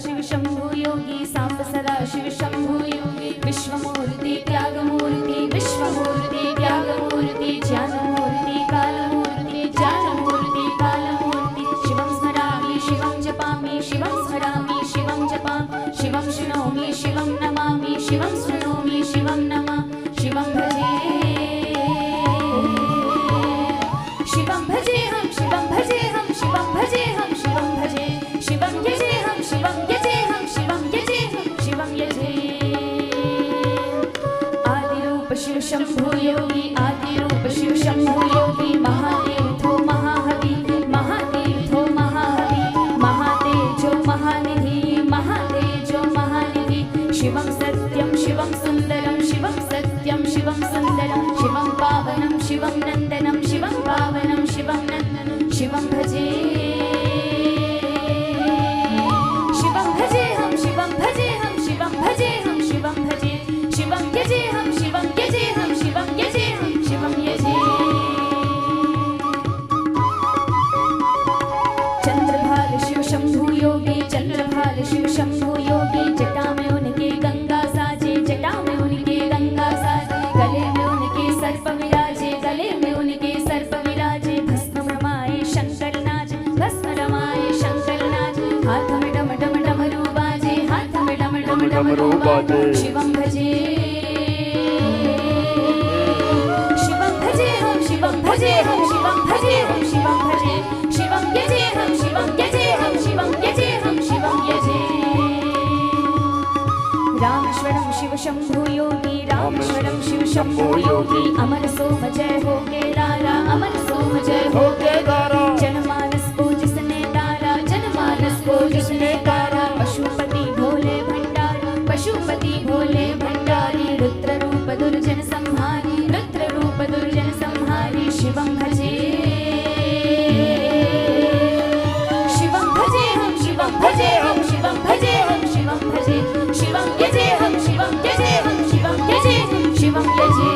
शिव शंभु योगी सांब सदा शिव शंभु योगी विश्वमूर्ति त्यागमूर्ति विश्वमूर्ति त्यागमूर्ति ज्ञानमूर्ति कालमूर्ति ज्ञानमूर्ति कालमूर्ति शिवं स्मरामि शिवं जपामि शिवं स्मरामि शिवं जपामि शिवं शृणोमि शिवं नमामि शिवं शृणोमि शिवं नमामि शिवं भजे शिवं भजे हम शिवं भजे हम शिवं भजे हम शिवं भजे शिवं यजे हम शिवं यजे हम शिवं यजे हम शिवं यजे आदिरूप शिव शंभु योगी आदिरूप शिव शंभु योगी महातीर्थो महाहवि महातीर्थो महाहवि महातेजो महानिधि महातेजो महानिधि शिवं सत्यं शिवं सुंदरं शिवं सत्यं शिवं सुंदरं शिवं पावनं शिवं नंदनं शिवं पावनं शिवं नंदनं शिवं भजे शिवं भजे हम शिवं भजे हम शिवं भजे हम शिवं भजे शिवं यजे हम शिवं यजे हम शिवं यजे हम शिवं यजे चंद्रभाल शिव शंभु योगी चंद्रभाल शिव शंभु योगी जटा में उनके गंगा साजे जटा में उनके गंगा साजे गले में उनके सर्प विराजे गले में उनके सर्प विराजे भस्म रमाए शंकर नाच भस्म रमाए शंकर नाच हाथ में डम डम डमरू बाजे हाथ में डम डम डमरू बाजे शिवं भजे शिवं भजे हम शिवं भजे हम शिवं भजे हम शिवं भजे शिवं यजे हम शिवं यजे हम शिवं यजे हम शिवं यजे रामेश्वरम शिव शंभु योगी रामेश्वरम शिव शंभु योगी अमर सोम जय हो केदारा अमर सोम जय हो केदारा जनमानस को जिसने तारा जनमानस को जिसने तारा पशुपति भोले भंडारी पशुपति भोले भंडारी रुद्र रूप दुर्जन संहारी रुद्र रूप दुर्जन संहारी शिवं भजे शिवं भजे हम शिवं भजे हम शिवं भजे हम शिवं भजे शिवं यजे हम शिवं यजे हम शिवं यजे हम शिवं यजे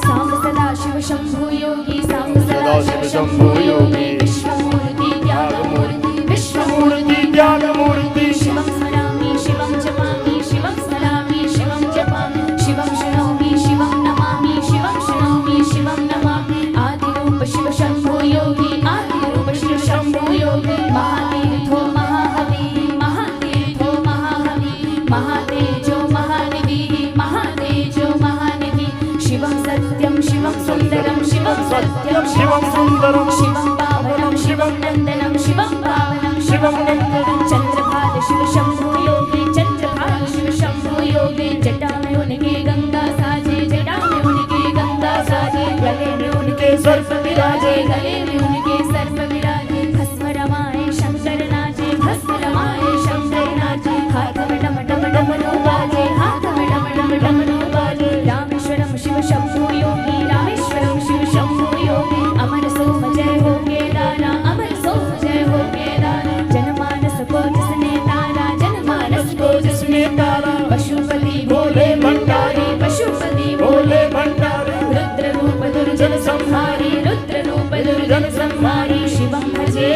सांब सदा शिव शंभु योगी सांब सदा शिव शंभु योगी विश्वमूर्ति त्यागमूर्ति विश्वमूर्ति त्यागमूर्ति शिवं स्मरामि शिवं जपामि शिवं स्मरामि शिवं जपामि शिवं शृणोमि शिवं नमामि शिवं शृणोमि शिवं नमामि आदिरूप शिव शंभु योगी आदिरूप शिव शंभु योगी महातीर्थो महाहवि महातीर्थो महाहवि महातेजो महानिधि महातेजो महानिधि शिवं सत्यं शिवं सुंदरं शिवं सत्यं शिवं सुंदरं शिवं पावनं शिवं नंदनं शिवं पावनं शिवं नंदनं चंद्रभाल शिव शंभु योगी चंद्रभाल शिव शंभु योगी जटा में उनके गंगा साजे जटा में उनके गंगा साजे गले में उनके सर्प विराजे गले में उनके सर्प विराजे भस्म रमाए शंकर नाचे भस्म रमाए शंकर नाचे हाथ में डम डम डमरू बाजे हाथ में डम डम डमरू बाजे रामेश्वरम शिव शंभु योगी रामेश्वरम शिव शंभु योगी अमर सोम जय हो केदारा अमर सोम जय हो केदारा जनमानस को जिसने तारा जनमानस को जिसने तारा पशुपति भोले भंडारी पशुपति भोले भंडारी रुद्र रूप दुर्जन संहारी रुद्र रूप दुर्जन संहारी शिवं भजे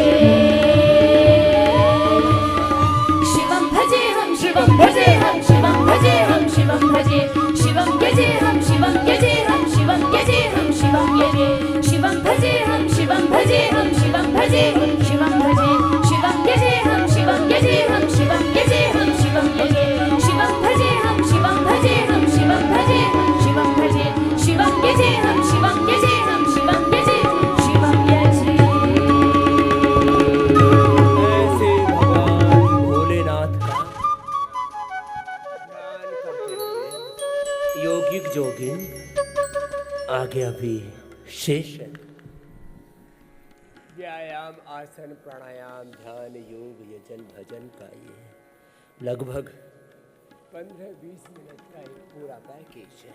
शिवं भजे हम शिवं भजे हम शिवं भजे हम शिवं भजे शिवं यजे हम शिवं यजे हम शिवं यजे हम शिवं यजे शिवं भजे हम शिवं भजे हम शिवं भजे हम शिवं भजे शिवं यजे हम शिवं यजे हम शिवं यजे हम शिवं यजे शिवं भजे हम शिवं भजे हम शिवं भजे हम शिवं भजे शिवं यजे हम शिवं यजे हम शिवं यजे हम शिवं यजे ऐसे भगवान भोलेनाथ का ध्यान करते हुए योगिक जोगिन आगे अभी शेष है। व्यायाम आसन प्राणायाम ध्यान योग यजन भजन का ये लगभग 15-20 मिनट का एक पूरा पैकेज है।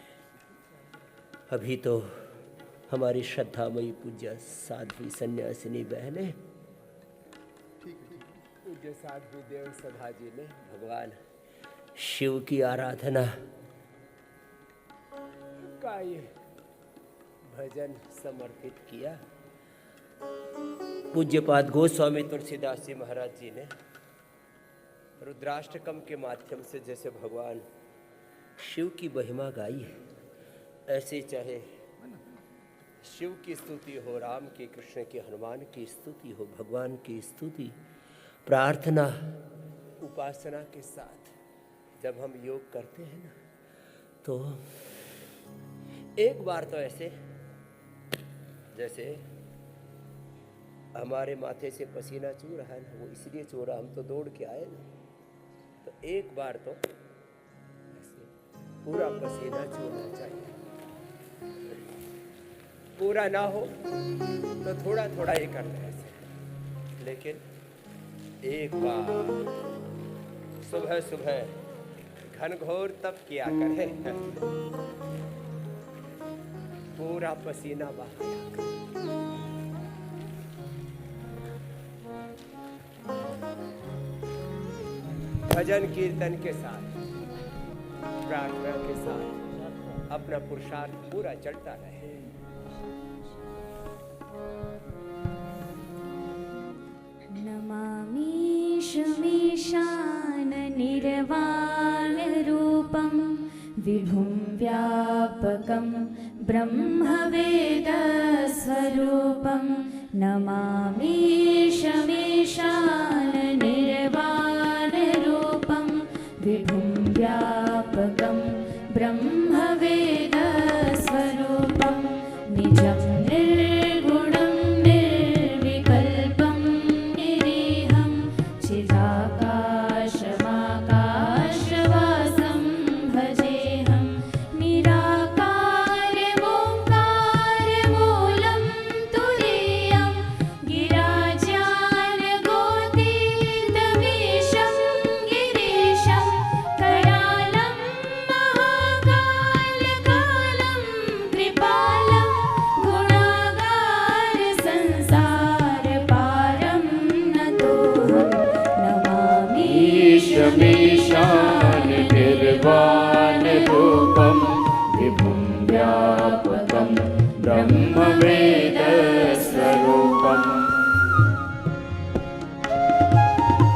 अभी तो हमारी श्रद्धामयी पूज्य साध्वी सन्यासिनी बहनें पूज्य साध्वी देव सभा जी ने भगवान शिव की आराधना का ये भजन समर्पित किया। पूज्यपाद गोस्वामी तुलसीदास जी महाराज जी ने रुद्राष्टकम के माध्यम से जैसे भगवान शिव की महिमा गाई है, ऐसे चाहे शिव की स्तुति हो, राम की, कृष्ण की, हनुमान की स्तुति हो, भगवान की स्तुति प्रार्थना उपासना के साथ जब हम योग करते हैं ना, तो एक बार तो ऐसे जैसे हमारे माथे से पसीना चू रहा है ना, वो इसलिए चू रहा, हम तो दौड़ के आए ना, तो एक बार तो ऐसे पूरा पसीना चूना चाहिए। पूरा ना हो तो थोड़ा थोड़ा ही करना है ऐसे, लेकिन एक बार सुबह सुबह घनघोर तप किया करे, पूरा पसीना बहाया। भजन कीर्तन के साथ, प्रार्थना के साथ अपना पुरुषार्थ पूरा चलता रहे। नमामि शमीशान निर्वाण रूपं विभुं व्यापकं ब्रह्मवेद स्वरूपं। नमामि शमीशान निर्वाण रूपं विभुं व्यापकं ब्रह्मवेद स्वरूपं। निजं निर्गुणं निर्विकल्पं निरीहं चिदाकाशमाकाशवासं भजेऽहं। निराकारमोङ्कारमूलं तुरीयं गिराज्यानगोतीतमीशं गिरीशं। करालं महाकालकालं कृपालं गुणागार संसारपारं नतोऽहं। नमामि शमीशान निर्वाण रूपं विभुं व्यापकं ब्रह्मवेद स्वरूपम्।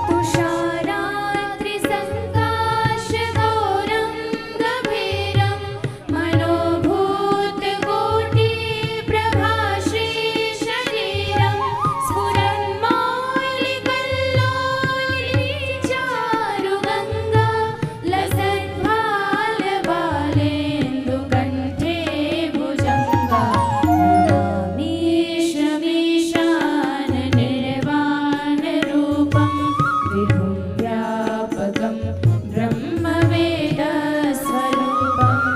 तुषाराद्रिसङ्काशगौरं गभीरं मनोभूतकोटिप्रभाश्रीशरीरं स्फुरन्मौलिकल्लोलिचारुगङ्गा लसद्भालबालेन्दुकण्ठे भुजङ्गा। नमामि शमीशान निर्वाण रूपं विभुं व्यापकं ब्रह्मवेद स्वरूपम्।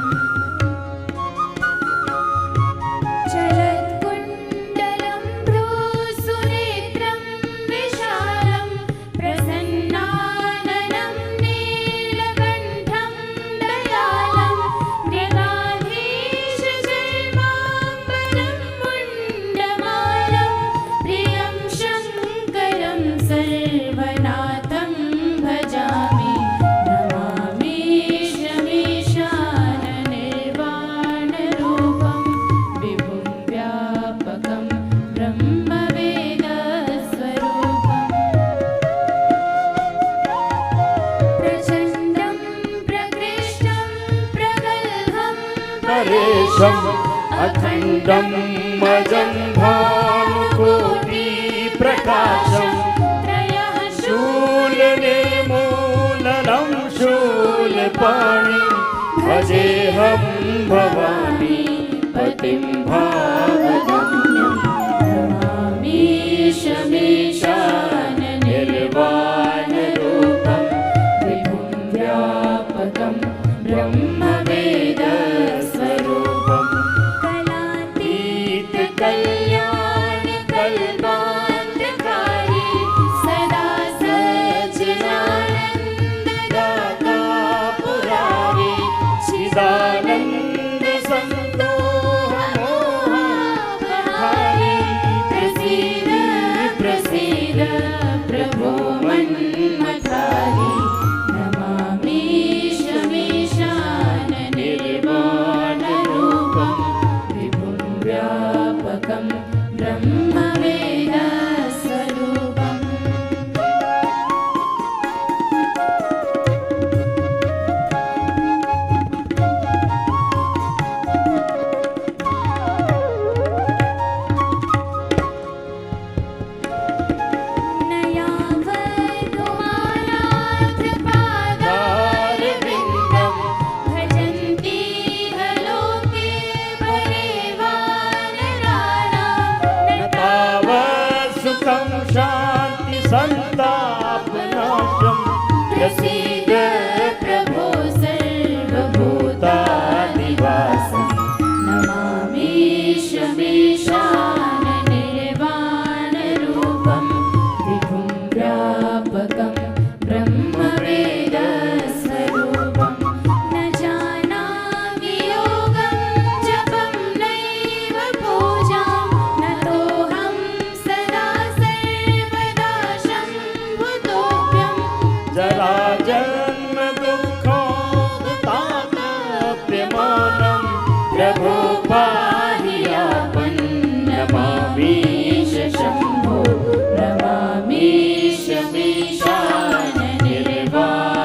चलत्कुण्डलं भ्रूसुनेत्रं विशालं प्रसन्नाननं नीलकण्ठं दयालं। मृगाधीशजन्माम्बरं मुण्डमालं प्रियं शङ्करं सर्वनाथं भजामि। नमामि शमीशान निर्वाण रूपं विभुं व्यापकं ब्रह्मवेद स्वरूपम्। प्रचण्डं प्रकृष्टं प्रगल्भं परेशम् अखण्डं मजं भानुकोटिप्रकाशम्। त्रयः शूलनिर्मूलनं शूलपाणिं भजेऽहं भवानी पतिं भावगम्यम्। नमामि शमीशान निर्वाण रूपं विभुं व्यापकं ब्रह्मवेद स्वरूपम्। कलातीत कल्याण कल्पान्तकारी सदा सच्चिदानन्ददाता पुरारी। चिदानन्द संतोषमोहापहारी। प्रसीद प्रसीद प्रभो मन्मथारी। नमामि शमीशान निर्वाण रूपं विभुं व्यापकं ब्रह्मवेद नमामीश शम्भो नमामीश मीशान निर्वाणरूपं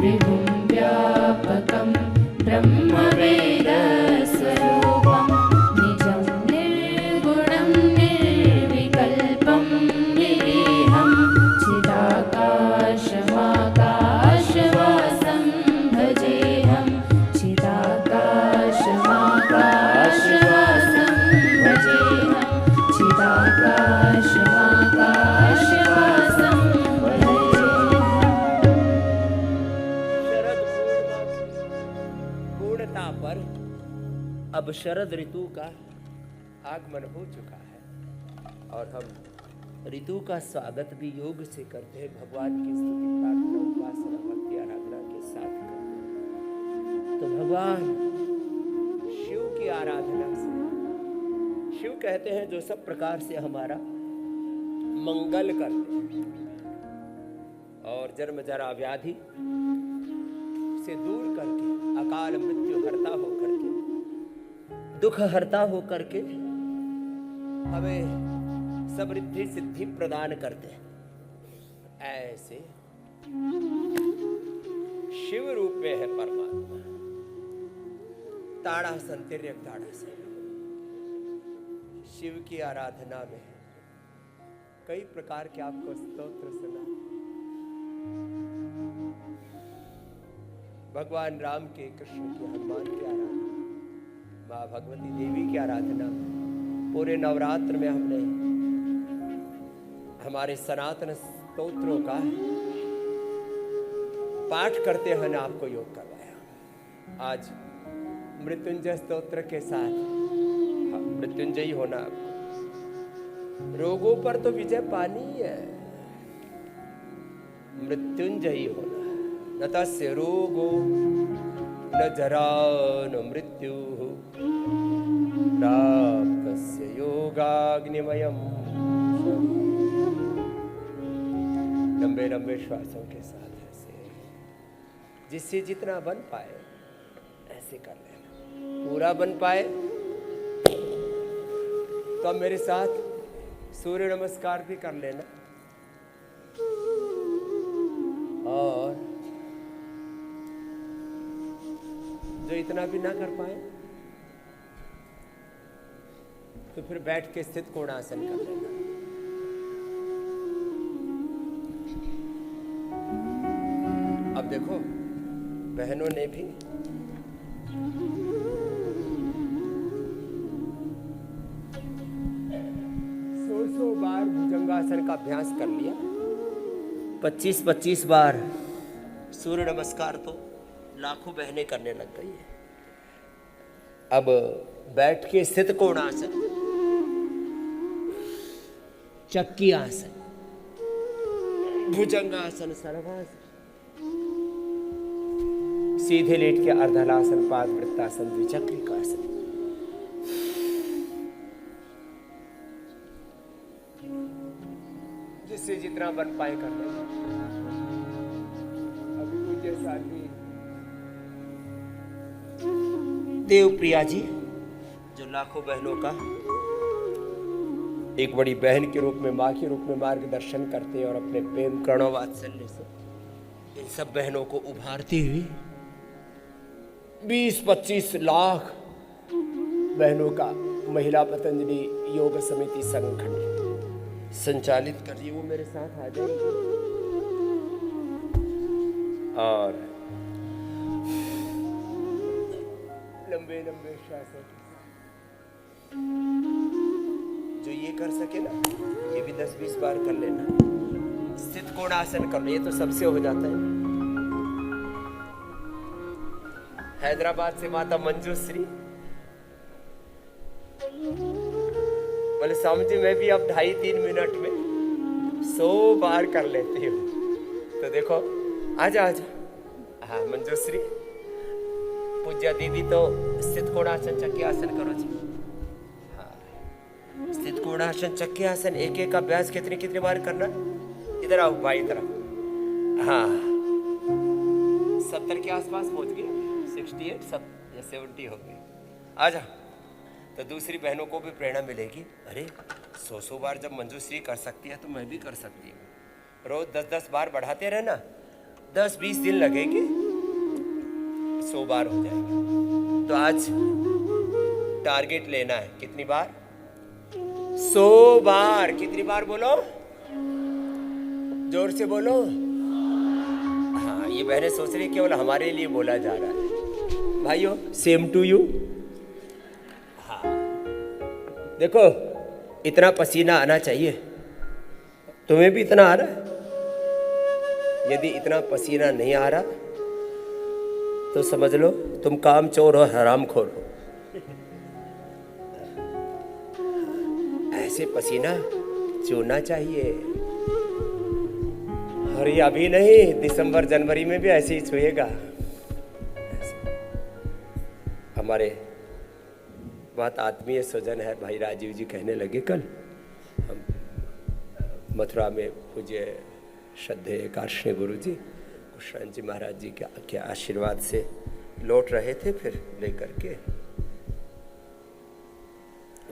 विभुं व्यापकं ब्रह्मवेदस्वरूपं निजं निर्गुणं निर्विकल्पं निरीहं चिदाकाशमाकाशवासं भजेऽहं चिदाकाशमाकाशवासं भजेऽहं चिदाकाशमाकाशवासं शरद पूर्णता पर अब शरद ऋतु का आगमन हो चुका है और हम ऋतु का स्वागत भी योग से करते हैं। भगवान की स्तुति प्रार्थना उपासना भक्ति आराधना के साथ करते हैं। तो भगवान शिव की आराधना से, शिव कहते हैं जो सब प्रकार से हमारा मंगल करते हैं और जन्म जरा व्याधि से दूर करके, अकाल मृत्यु हरता होकर के, दुख हरता होकर के हमें समृद्धि सिद्धि प्रदान करते हैं। ऐसे शिव रूप में है परमात्मा। ताड़ासन, तिर्यक ताड़ासन, शिव की आराधना में कई प्रकार के आपको स्तोत्र सुना। भगवान राम के, कृष्ण के, हनुमान की आराधना, माँ भगवती देवी की आराधना, पूरे नवरात्र में हमने हमारे सनातन स्तोत्रों का पाठ करते हुए आपको योग करवाया। आज मृत्युंजय स्तोत्र के साथ मृत्युंजयी होना, रोगों पर तो विजय पानी है, मृत्युंजयी होना। न तस्य रोगो न जरा न मृत्यु प्राप्तस्य योगाग्निमयम्। लंबे लंबे श्वासों के साथ ऐसे, जिससे जितना बन पाए ऐसे कर लेना। पूरा बन पाए तो अब मेरे साथ सूर्य नमस्कार भी कर लेना। और जो इतना भी ना कर पाए तो फिर बैठ के स्थित कोणासन कर लेना। अब देखो बहनों ने भी सौ बार भुजंगासन का अभ्यास कर लिया, 25-25 बार सूर्य नमस्कार तो लाखों बहनें करने लग गई है। अब बैठ के स्थित कोणासन, चक्की आसन, भुजंगासन, सर्वासन, सीधे लेट के अर्धलासन, पाद वृत्तासन, द्विचक्रिकासन, जिससे जितना बन पाए कर लेना। अभी पूज्य साथी देवप्रिया जी जो लाखों बहनों का एक बड़ी बहन के रूप में, माँ के रूप में मार्गदर्शन करते हैं और अपने प्रेम करुणा वात्सल्य से इन सब बहनों को उभारती हुई 20-25 लाख बहनों का महिला पतंजलि योग समिति संगठन संचालित कर रही है। वो मेरे साथ आ जाएंगे और लंबे लंबे श्वासों जो ये कर सके ना, ये भी 10-20 बार कर लेना। स्थित कोणासन कर लो, ये तो सबसे हो जाता है। हैदराबाद से माता मंजूश्री बोले स्वामी जी मैं भी अब 2.5-3 मिनट में 100 बार कर लेती हूँ। तो देखो आजा आजा। हाँ मंजूश्री, पूज्य दीदी तो स्थित कोणासन चक्की आसन करो जी। हाँ स्थित कोणासन चक्की आसन एक एक अभ्यास कितनी बार करना। इधर आओ भाई, इधर आओ। हाँ 70 के आसपास पहुंच गए, 68 या 70 हो गए। आजा तो दूसरी बहनों को भी प्रेरणा मिलेगी। अरे 100 बार जब मंजूश्री कर सकती है तो मैं भी कर सकती हूँ। रोज 10-10 बार बढ़ाते रहना, 10-20 दिन लगेंगे, 100 बार हो जाएगा। तो आज टारगेट लेना है, कितनी बार? 100 बार। कितनी बार बोलो? जोर से बोलो। हाँ, ये बहनें सोच रही केवल हमारे लिए बोला जा रहा है। भाइयों, सेम टू यू। हाँ, देखो इतना पसीना आना चाहिए, तुम्हें भी इतना आ रहा है। यदि इतना पसीना नहीं आ रहा तो समझ लो तुम कामचोर और हरामखोर हो। ऐसे पसीना चूना चाहिए। और ये अभी नहीं, दिसंबर जनवरी में भी ऐसे ही छुएगा। हमारे बहुत आत्मीय स्वजन है भाई राजीव जी कहने लगे, कल हम मथुरा में पूज्य श्रद्धेय कार्ष्ण गुरु जी कृष्ण जी महाराज जी के आशीर्वाद से लौट रहे थे। फिर लेकर के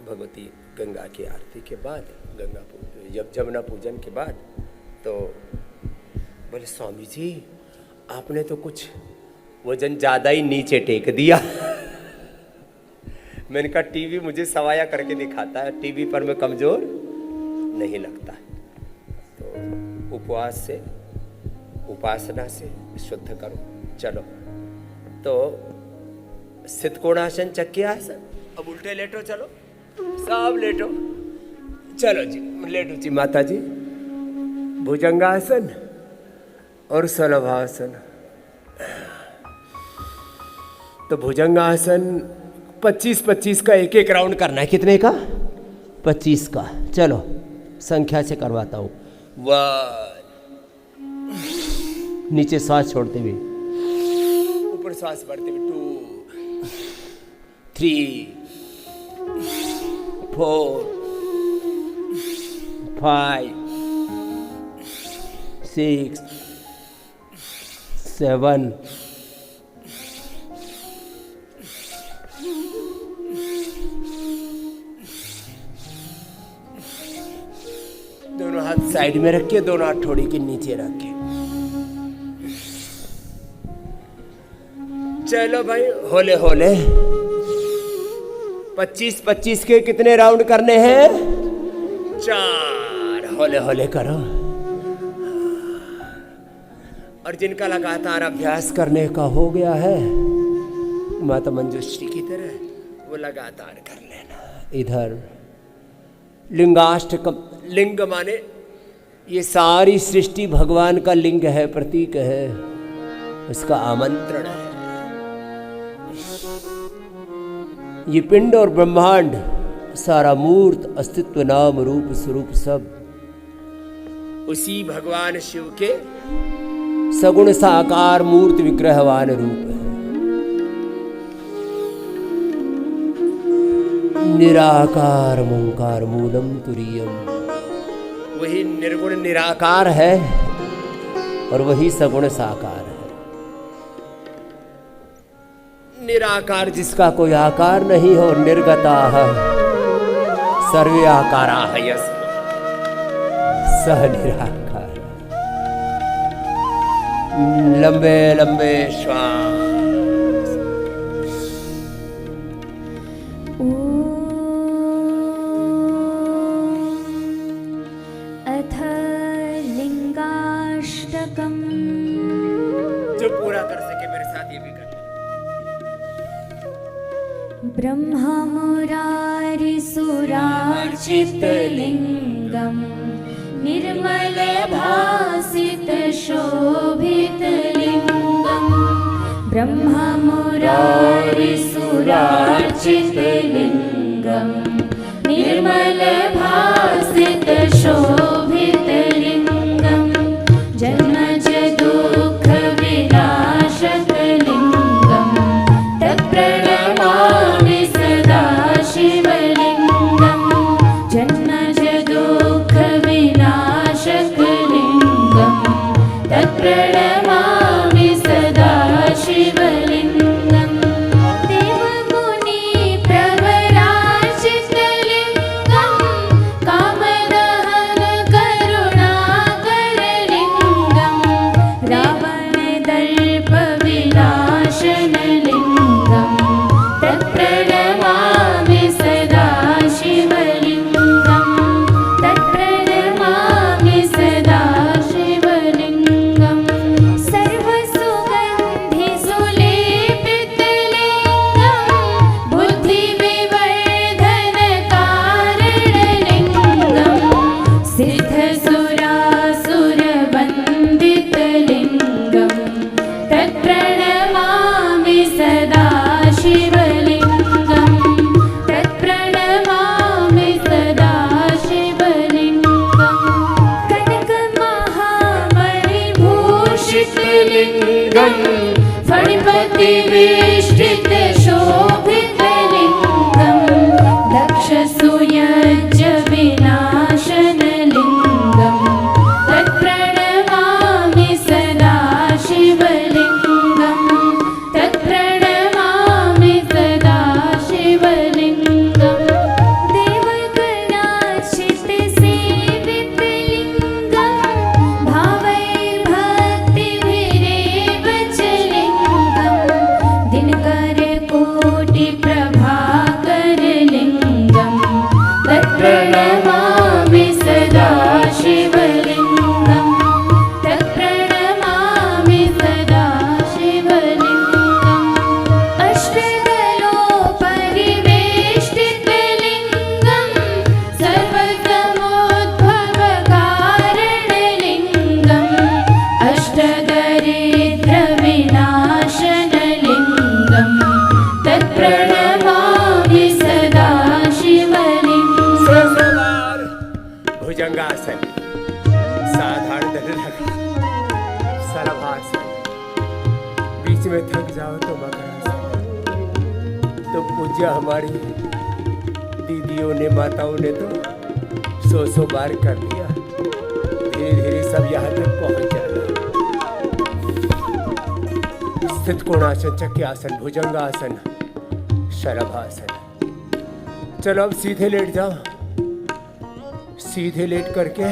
भगवती गंगा की आरती के बाद, जमुना पूजन के बाद, तो बोले स्वामी जी आपने तो कुछ वजन ज़्यादा ही नीचे टेक दिया। मैंने कहा टीवी मुझे सवाया करके दिखाता है, टीवी पर मैं कमज़ोर नहीं लगता। तो उपवास से, उपासना से शुद्ध करो। चलो, तो सितकोणासन, चक्की आसन। अब उल्टे लेटो, चलो सब लेटो। चलो जी, लेटो जी माता जी। भुजंगासन और शलभासन। तो भुजंगासन 25-25 का एक राउंड करना है। कितने का? 25 का। चलो संख्या से करवाता हूँ। 1, नीचे सांस छोड़ते हुए, ऊपर सांस भरते हुए, 2, 3, 4, 5, 6, 7, 8। दोनों हाथ साइड में रख के, दोनों हाथ थोड़ी के नीचे रख के। चलो भाई, होले होले 25-25 के कितने राउंड करने हैं? 4। होले होले करो। और जिनका लगातार अभ्यास करने का हो गया है माता मंजूश्री की तरह, वो लगातार कर लेना। इधर लिंगाष्टकम। लिंग माने ये सारी सृष्टि भगवान का लिंग है, प्रतीक है, उसका आमंत्रण है। ये पिंड और ब्रह्मांड, सारा मूर्त, अस्तित्व, नाम, रूप, स्वरूप सब उसी भगवान शिव के सगुण साकार मूर्त विग्रहवान रूप है। निराकार ओंकार मूलम तुरीयम, वही निर्गुण निराकार है और वही सगुण साकार है। निराकार जिसका कोई आकार नहीं हो, निर्गताः सर्वे आकाराः यस्मात् सः निराकार। लंबे लंबे श्वास। अथ लिंगाष्टकम्। जो पूरा कर सके मेरे साथ ये भी कर। ब्रह्म मुरारी सुरार्चितलिङ्गं निर्मल भासित शोभित लिंगम। ब्रह्म मुरारी सुरार्चित लिंगम निर्मल भासित शोभित लिंगम। जन्मज दुःख विनाशक लिंगम तत्प्रणमामि सदा शिवलिंगम। जन्मज दुःख विनाशक लिंगम तत्प्रणमामि सदा शिवलिंगम। देवमुनि प्रवरा लिङ्गं फणिपतिवेष्टितशोभितलिङ्गं दक्षसूयज्यविनाशनलिङ्गं तत्प्रणमामि सदा शिवलिङ्गं तत्प्रणमामि सदा शिवलिङ्गं देवगणार्चितसेवितलिङ्गं भावै भक्तिभिरेव च लिङ्गं दिनकरकोटिप्रभाकरलिङ्गं तत्प्रणमामि सदा शिवलिङ्गं तत्प्रणमामि सदा शिवलिङ्गम् अष्टदलोपरिवेष्टितलिङ्गं सर्वसमुद्भवकारणलिङ्गं अष्टदरिद्रविनाशनलिङ्गं तत्प्रणमामि सदा शिवलिङ्गम् सहस्रबार भुजंगासन, साधारण दंडक, सरभासन, बीच में थक जाओ तो मकरासन। तो पूजा हमारी दीदियों ने माताओं ने तो 100 बार कर लिया। धीरे धीरे सब यहाँ तक पहुँच जाना। स्थित कोणासन, चक्रासन, भुजंगासन, शलभासन। चलो अब सीधे लेट जाओ। सीधे लेट करके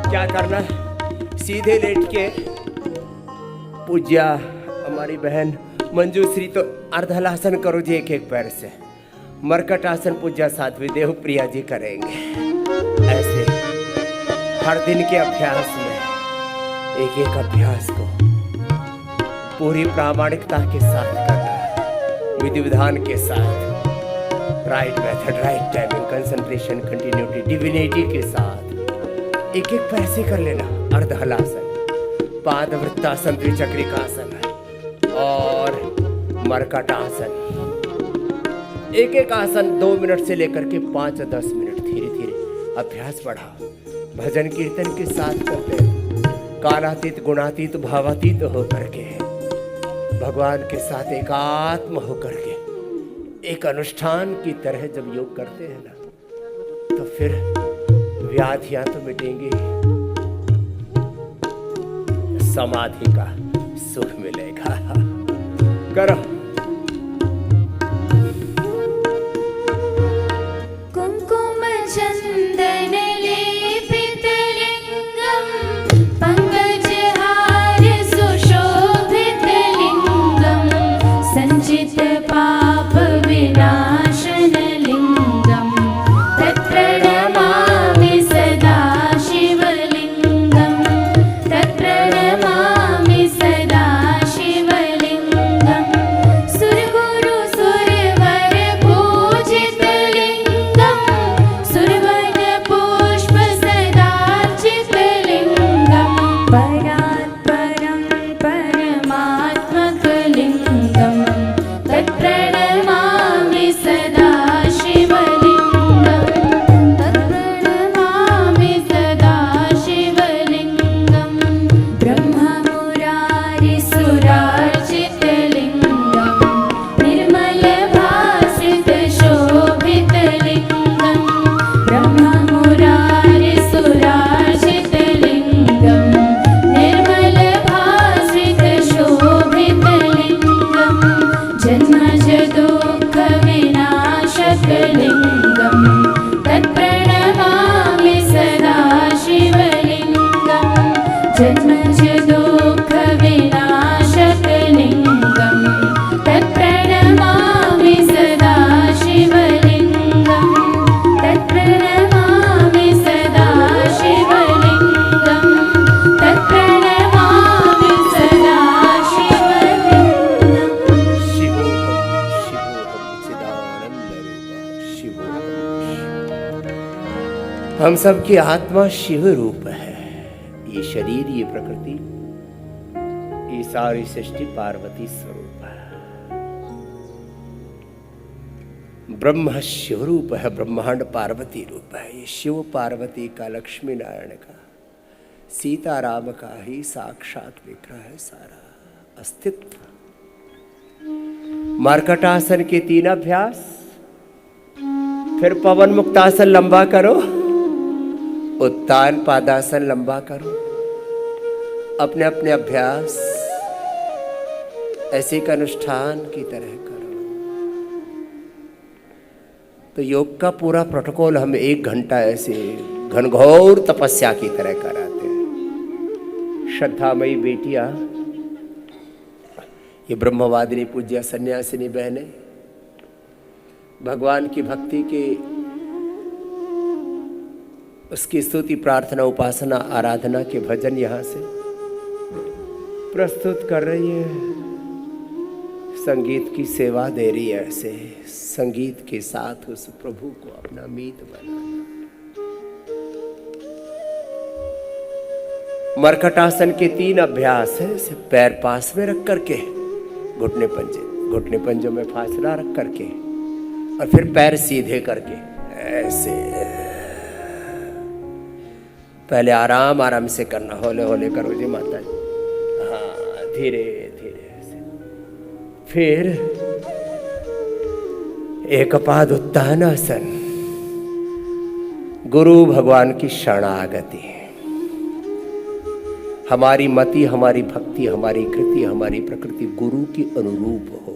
क्या करना है? सीधे लेट के पूज्या हमारी बहन मंजूश्री तो अर्धलासन करो जी एक एक पैर से। मरकट आसन पूज्या साध्वी देवप्रिया जी करेंगे। ऐसे हर दिन के अभ्यास में एक एक अभ्यास को पूरी प्रामाणिकता के साथ करना है, विधि विधान के साथ, right method, right timing, concentration, continuity, divinity के साथ एक एक पैर से कर लेना। अर्धहलासन, पादवृत्तासन, त्रिचक्रिकासन और मरकटासन। एक एक आसन 2 मिनट से लेकर के 5 या 10 मिनट धीरे धीरे अभ्यास बढ़ाओ। भजन कीर्तन के साथ करते हैं, कालातीत गुणातीत भावातीत होकर के भगवान के साथ एकात्म होकर के एक अनुष्ठान की तरह जब योग करते हैं ना, तो फिर व्याधियां तो मिटेंगी, समाधि का सुख मिलेगा। करो। कुङ्कुमचन्दनलेपितलिङ्गं पङ्कजहार सुशोभितलिङ्गं सञ्चितपापविनाशनलिङ्गं तत्प्रणमामि सदा शिवलिङ्गं तत्प्रणमामि सदा शिवलिङ्गं सुरगुरु सुरवर पूजितलिङ्गं सुरवन पुष्प सदार्चितलिङ्गं परात् परं परमात्मकलिङ्गं तत्प्रणमामि सदा शिवलिङ्गं तत्प्रणमामि सदा शिवलिङ्गं ब्रह्ममुरारिसुरार्चितलिङ्गं निर्मलभासितशोभितलिङ्गं ब्रह्ममुरारिसुरार्चितलिङ्गं निर्मलभासितशोभितलिङ्गं जन्मजदुःखविनाशकलिङ्गं तत्प्रणमामि सदा शिवलिङ्गं जन्मजदुःखविनाशकलिङ्गं तत्प्रणमामि सदा शिवलिङ्गं तत्प्रणमामि सदा शिवलिङ्गं तत्प्रणमामि सदा शिवलिङ्गम् शिवोहम शिवोहम चिदानंद रूप शिवोहम। हम सबकी आत्मा शिव रूप है। ये शरीर, ये प्रकृति, ये सारी सृष्टि पार्वती स्वरूप है। ब्रह्म शिव रूप है, ब्रह्मांड पार्वती रूप है। ये शिव पार्वती का, लक्ष्मी नारायण का, सीताराम का ही साक्षात विग्रह है सारा। अस्तित्व। मर्कटासन के 3 अभ्यास, फिर पवन मुक्तासन लंबा करो, उत्तान पादासन लंबा करो। अपने अपने अभ्यास ऐसे एक अनुष्ठान की तरह करो। तो योग का पूरा प्रोटोकॉल हम 1 घंटा ऐसे घनघोर तपस्या की तरह कराते हैं। श्रद्धामयी बेटियां, ये ब्रह्मवादिनी पूज्य सन्यासिनी बहनें, भगवान की भक्ति के उसकी स्तुति प्रार्थना उपासना आराधना के भजन यहाँ से प्रस्तुत कर रही है। संगीत की सेवा दे रही है। ऐसे संगीत के साथ उस प्रभु को अपना मीत बनाना। मर्कटासन के 3 अभ्यास है। इसे पैर पास में रख करके घुटने पंजों में फासला रख करके और फिर पैर सीधे करके ऐसे पहले आराम आराम से करना। हौले हौले करो जी माता जी। हाँ, धीरे धीरे ऐसे। फिर एकपाद उत्तानासन, गुरु भगवान की शरणागति। हमारी मति, हमारी भक्ति, हमारी कृति, हमारी प्रकृति गुरु की अनुरूप हो।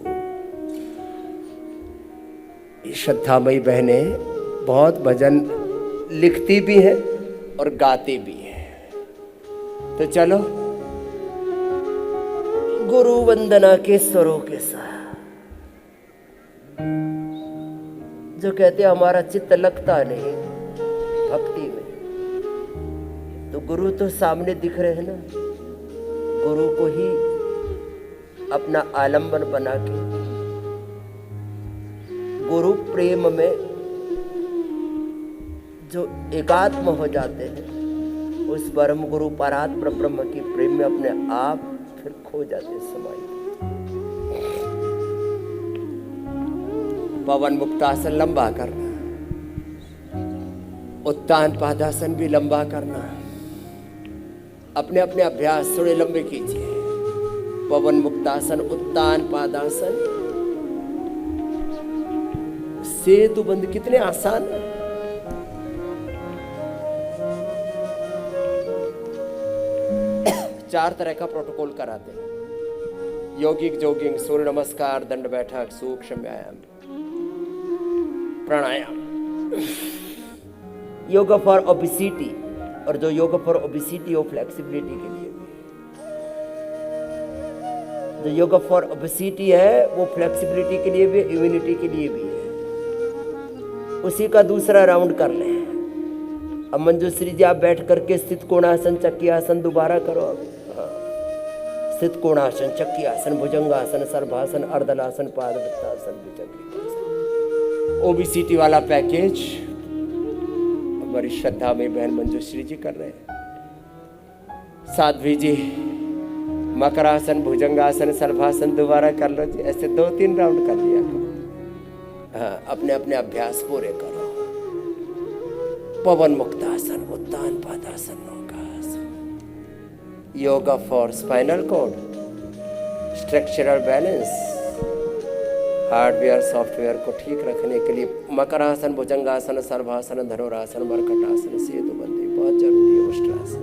श्रद्धामयी बहनें बहुत भजन लिखती भी हैं और गाती भी हैं। तो चलो गुरु वंदना के स्वरों के साथ, जो कहते हैं हमारा चित्त लगता नहीं भक्ति में, तो गुरु तो सामने दिख रहे हैं ना। गुरु को ही अपना आलंबन बना के गुरु प्रेम में जो एकात्म हो जाते हैं, उस परम गुरु परात्पर ब्रह्म की प्रेम में अपने आप फिर खो जाते हैं, समाई। पवन मुक्तासन लंबा करना, उत्तान पादासन भी लंबा करना। अपने अपने अभ्यास थोड़े लंबे कीजिए। पवन मुक्तासन, उत्तान पादासन, सेतु बंद कितने आसान। 4 तरह का प्रोटोकॉल कराते हैं। योगिक जोगिंग, सूर्य नमस्कार, दंड बैठक, सूक्ष्म व्यायाम, प्राणायाम। योगा फॉर ओबेसिटी, और जो योगा फॉर ओबेसिटी हो फ्लेक्सिबिलिटी के लिए भी। जो योगा फॉर ओबेसिटी है वो फ्लेक्सिबिलिटी के लिए भी, इम्यूनिटी के लिए भी है। उसी का दूसरा राउंड कर लें। अब मंजूश्री जी आप बैठ करके स्थित कोणासन, चक्की आसन दोबारा करो। अब स्थित कोणासन, चक्की आसन, भुजंगासन, सर्वासन, अर्धलासन, पादवृत्तासन, विचक्रिकासन। ओबेसिटी वाला पैकेज हमारी श्रद्धा में बहन मंजूश्री जी कर रहे हैं। साध्वी जी मकरासन, भुजंगासन, सर्वासन दोबारा कर लो जी। ऐसे 2-3 राउंड कर लिया करो। हाँ, अपने अपने अभ्यास पूरे करो। Pawanmuktasana, Uttanpadasana, Naukasana. Yoga for spinal cord, structural balance, hardware software को ठीक रखने के लिए मकरासन, भुजंगासन, सर्वासन, धनुरासन, मर्कटासन, सेतुबंदी बहुत जरूरी है। उष्ट्रासन।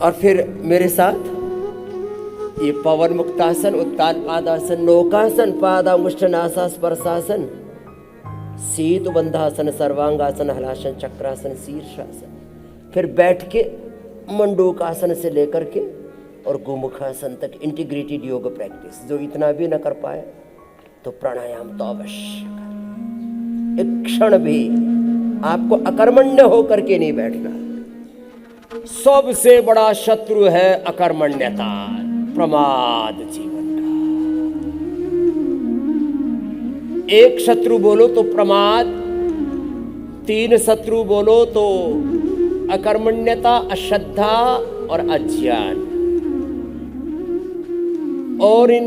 और फिर मेरे साथ ये पवन मुक्तासन, उत्तान पादासन, नौकासन, पादामुष्टनासा, स्पर्शासन, सेतुबंधासन, सर्वांगासन, हलासन, चक्रासन, शीर्षासन। फिर बैठ के मंडूकासन से लेकर के और गोमुखासन तक इंटीग्रेटेड योग प्रैक्टिस। जो इतना भी न कर पाए तो प्राणायाम तो अवश्य करें। एक क्षण भी आपको अकर्मण्य होकर के नहीं बैठना। सबसे बड़ा शत्रु है अकर्मण्यता, प्रमाद जीवन का। एक शत्रु बोलो तो प्रमाद, 3 शत्रु बोलो तो अकर्मण्यता, अश्रद्धा और अज्ञान। और इन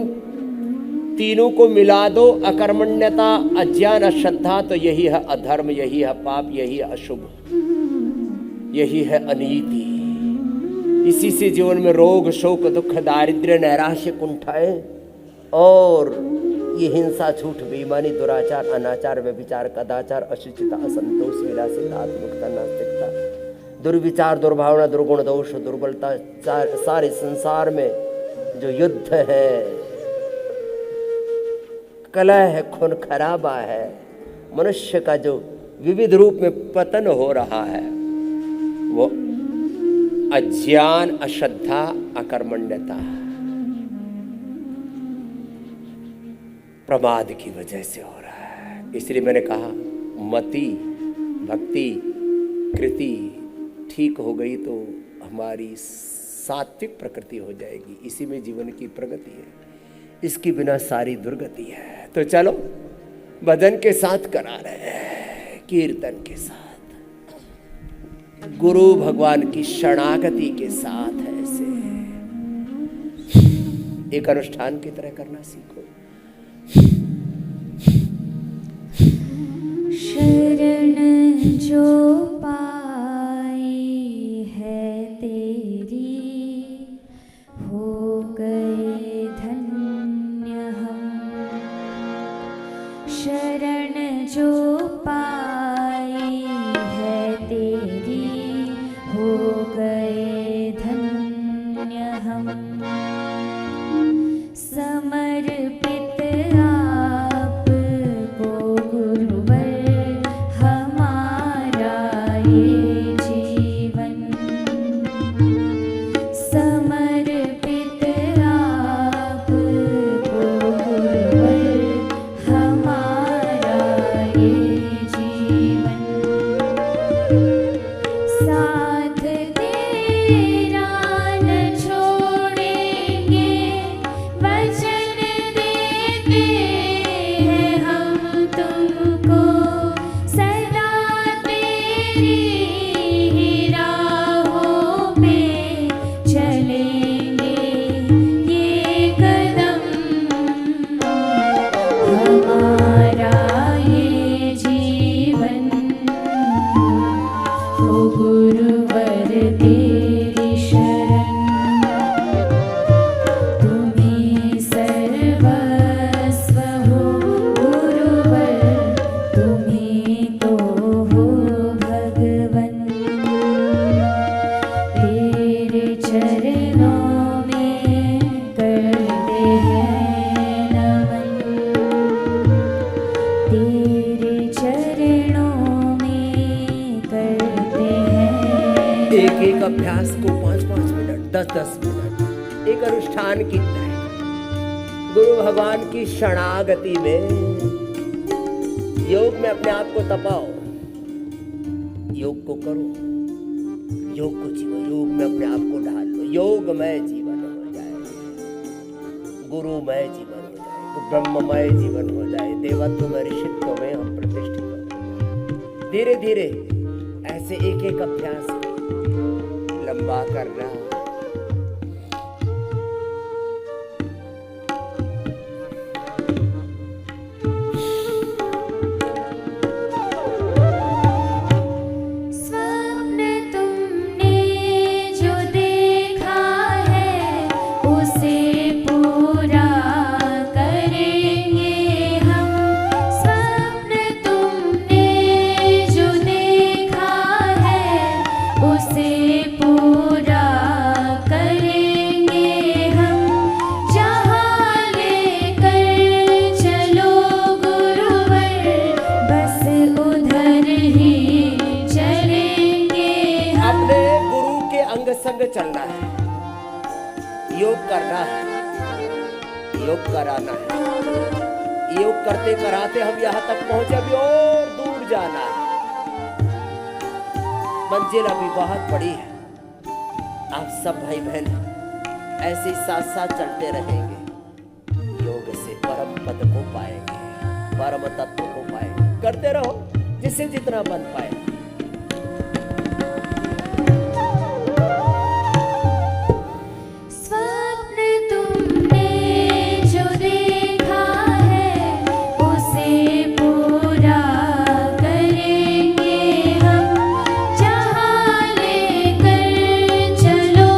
तीनों को मिला दो, अकर्मण्यता, अज्ञान, अश्रद्धा, तो यही है अधर्म, यही है पाप, यही है अशुभ, यही है अनीति, इसी से जीवन में रोग, शोक, दुख, दारिद्र्य, नैराश्य, कुंठाएं और ये हिंसा, झूठ, बेईमानी, दुराचार, अनाचार, व्यभिचार, कदाचार, अशुचिता, असंतोष, विलासिता, आत्मयुक्ता, नास्तिकता, दुर्विचार, दुर्भावना, दुर्गुण, दोष, दुर्बलता, सारे संसार में जो युद्ध है, कलह है, खून खराबा है, मनुष्य का जो विविध रूप में पतन हो रहा है, वो अज्ञान, अश्रद्धा, अकर्मण्यता, प्रमाद की वजह से हो रहा है। इसलिए मैंने कहा मति, भक्ति, कृति ठीक हो गई तो हमारी सात्विक प्रकृति हो जाएगी। इसी में जीवन की प्रगति है, इसके बिना सारी दुर्गति है। तो चलो भजन के साथ करा रहे हैं, कीर्तन के साथ, गुरु भगवान की शरणागति के साथ ऐसे एक अनुष्ठान की तरह करना सीखो। शरण जो पाई है तेरी, हो गए धन्य हम। शरण जो पाई है तेरी, हो गए धन्य हम। समर्पित आपको गुरुवर हमारा ये जीवन। समर्पित आपको गुरुवर हमारा ये जीवन। साथ तेरा न छोड़ेंगे, वचन देते हैं हम तुमको। सदा तेरी ही राहों पे चलेंगे ये कदम। हमारा ये जीवन हो गुरुवर तेरी शरण। तुम्हीं सर्वस्व हो गुरुवर, तुम्हीं तो हो भगवन। तेरे चरणों में करते हैं नमन। तेरे चरणों में करते हैं। एक एक अभ्यास को 5-5 मिनट, 10-10 मिनट एक अनुष्ठान की तरह गुरु भगवान की शरणागति में, योग में अपने आप को तपाओ, योग को करो, योग को जीवो, योग में अपने आप को ढाल लो। योगमय जीवन हो जाए, गुरुमय जीवन हो जाए, ब्रह्ममय जीवन हो जाए, देवत्व में, ऋषित्व में हम प्रतिष्ठित हो। धीरे धीरे ऐसे एक एक अभ्यास लंबा करना। स्वप्न तुमने जो देखा है, उसे पूरा करेंगे हम। स्वप्न तुमने जो देखा है, उसे पूरा करेंगे हम। जहाँ लेकर चलो गुरुवर, बस उधर ही चलेंगे हम। अपने गुरु के अंग संग चलना है, योग करना है, योग कराना है। योग करते कराते हम यहाँ तक पहुंचे, अभी और दूर जाना है। मंजिल अभी बहुत बड़ी है। आप सब भाई बहन ऐसे साथ साथ चलते रहेंगे, योग से परम पद को पाएंगे, परम तत्व को पाएंगे। करते रहो जिससे जितना बन पाए। स्वप्न तुमने जो देखा है, उसे पूरा करेंगे हम। जहाँ लेकर चलो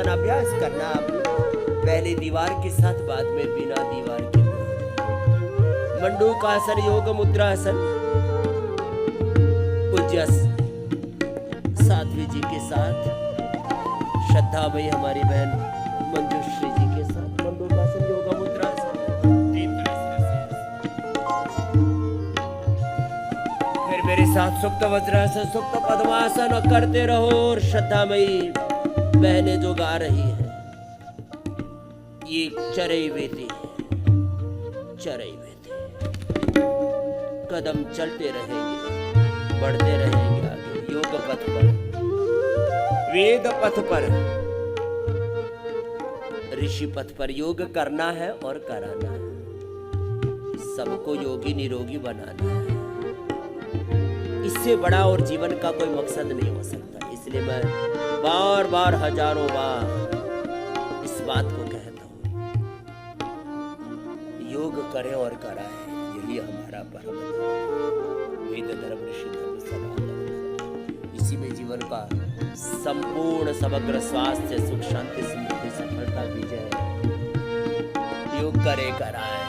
साधना अभ्यास करना। पहले दीवार के साथ, बाद में बिना दीवार के। मंडूकासन, योग मुद्रासन। पूज्य साध्वी जी के साथ, श्रद्धा भाई हमारी बहन मंजूश्री जी के साथ मंडूकासन, योग मुद्रासन। फिर मेरे साथ सुप्त वज्रासन, सुप्त पद्मासन करते रहो। और श्रद्धामयी बहनें जो गा रही है, ये चरई वेदी, चरई वेदी। कदम चलते रहेंगे, बढ़ते रहेंगे आगे योग पथ पर, वेद पथ पर, ऋषि पथ पर। योग करना है और कराना है, सबको योगी निरोगी बनाना है। इससे बड़ा और जीवन का कोई मकसद नहीं हो सकता। इसलिए मैं बार बार, हजारों बार इस बात को कहता हूं, योग करें और कराएं, यही हमारा परम धर्म। वेद धर्म, ऋषि धर्म, सनातन, इसी में जीवन का संपूर्ण समग्र स्वास्थ्य, सुख, शांति, समृद्धि, सफलता, विजय। योग करें, कराएं।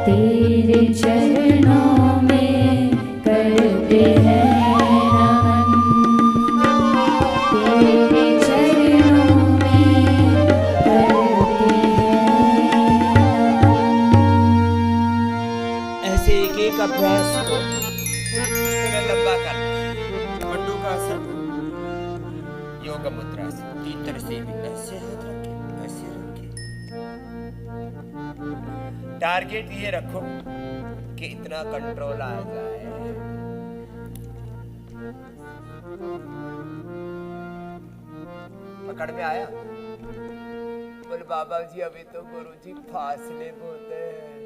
तेरे चरणों ऐसे हाथ रखे, ऐसे रखे। टारगेट ये रखो कि इतना कंट्रोल आ जाए। पकड़ में आया? बोले बाबा जी अभी तो गुरु जी फासले बोलते हैं।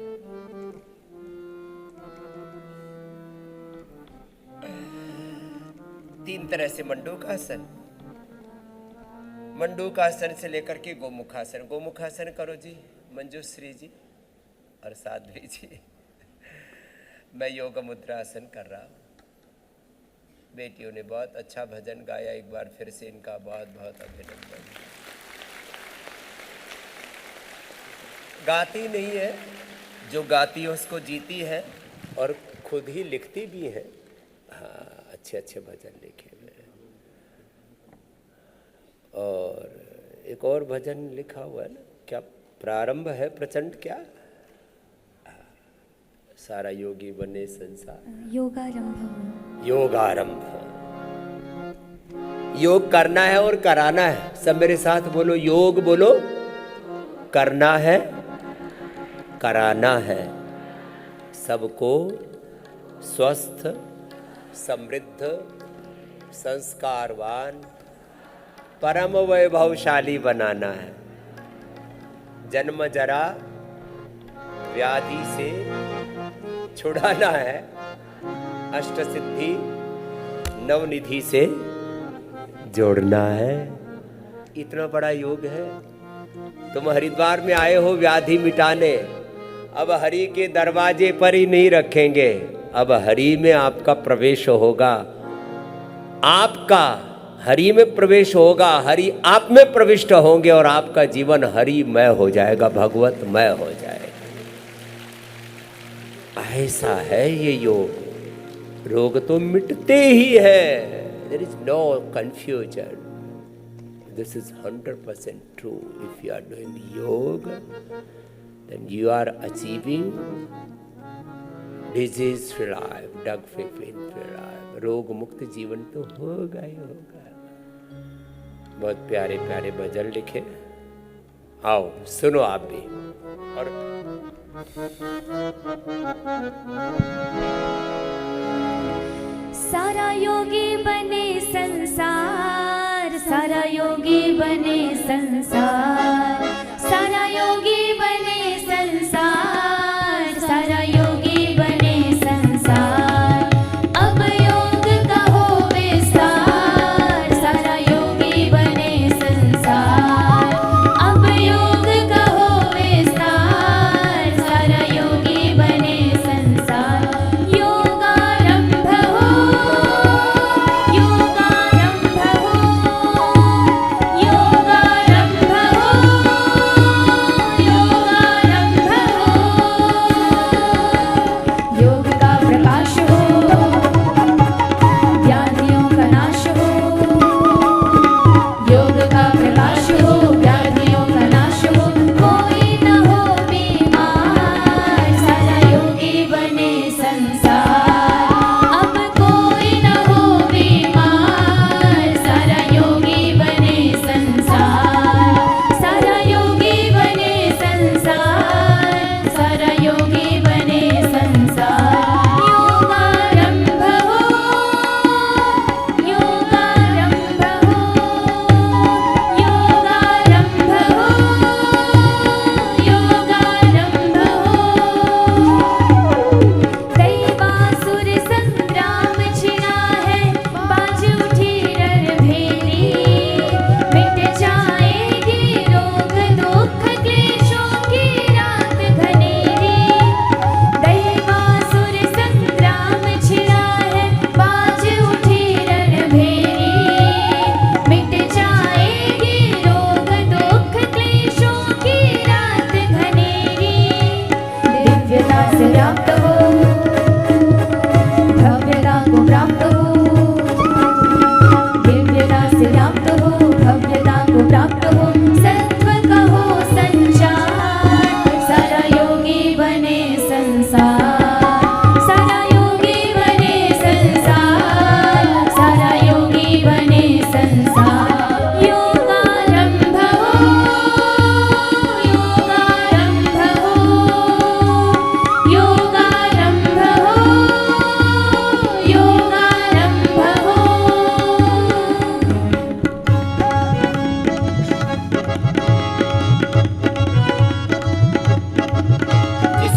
तीन तरह से मंडूकासन, मंडूकासन से लेकर के गोमुखासन। गोमुखासन करो जी मंजूश्री जी और साध्वी जी। मैं योग मुद्रासन कर रहा हूँ। बेटियों ने बहुत अच्छा भजन गाया, एक बार फिर से इनका बहुत बहुत अभिनंदन। गाती नहीं है, जो गाती है उसको जीती है और खुद ही लिखती भी है। हाँ, अच्छे अच्छे भजन लिखे हुए हैं। और एक और भजन लिखा हुआ है ना, क्या प्रारंभ है प्रचंड, क्या सारा योगी बने संसार। योगारंभ। योगारंभ, योग करना है और कराना है। सब मेरे साथ बोलो, योग बोलो, करना है कराना है। सबको स्वस्थ, समृद्ध, संस्कारवान, परम वैभवशाली बनाना है। जन्म जरा व्याधि से छुड़ाना है। अष्ट सिद्धि नवनिधि से जोड़ना है। इतना बड़ा योग है। तुम हरिद्वार में आए हो व्याधि मिटाने, अब हरि के दरवाजे पर ही नहीं रखेंगे, अब हरि में आपका प्रवेश होगा। आपका हरि में प्रवेश होगा, हरि आप में प्रविष्ट होंगे और आपका जीवन हरिमय हो जाएगा, भगवतमय हो जाएगा। ऐसा है ये योग। रोग तो मिटते ही है। There is no confusion. This is 100% true. If you are doing yoga, then you are achieving disease-free life, drug-free life. रोग मुक्त जीवन तो होगा ही होगा। बहुत प्यारे प्यारे भजन लिखे। आओ सुनो आप भी। और सारा योगी बने संसार, सारा योगी बने संसार, सारा योगी बने संसार, सारा योगी बने संसार। अब योग का हो विस्तार, सारा योगी बने संसार। अब योग का हो विस्तार, सारा योगी बने संसार। योगारंभ हो, योगारंभ हो, योगारंभ हो,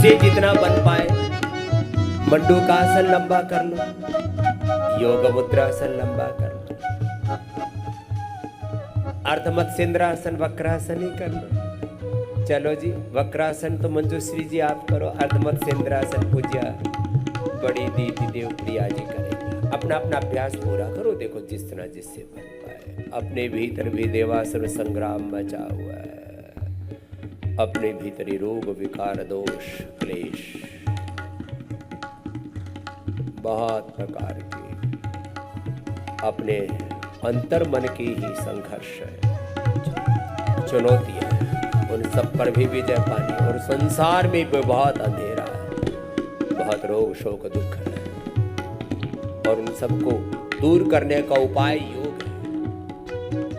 जिससे जितना बन पाए। मंडू का आसन लंबा कर लो, योग मुद्रासन लंबा कर लो, अर्धमत्स्येंद्रासन वक्रासन ही कर लो। चलो जी, वक्रासन तो मंजूश्री जी आप करो, अर्धमत्स्येंद्रासन पूज्या बड़ी दीदी देव प्रिया जी करेंगे। अपना अपना अभ्यास पूरा करो, देखो जिस तरह जिससे बन पाए। अपने भीतर भी देवासुर संग्राम मचा हुआ है, अपने भीतरी रोग विकार दोष क्लेश बहुत प्रकार के अपने अंतर मन की ही संघर्ष है, चुनौती है। उन सब पर भी विजय पानी, और संसार में भी बहुत अंधेरा है, बहुत रोग शोक दुख है, और उन सबको दूर करने का उपाय योग है।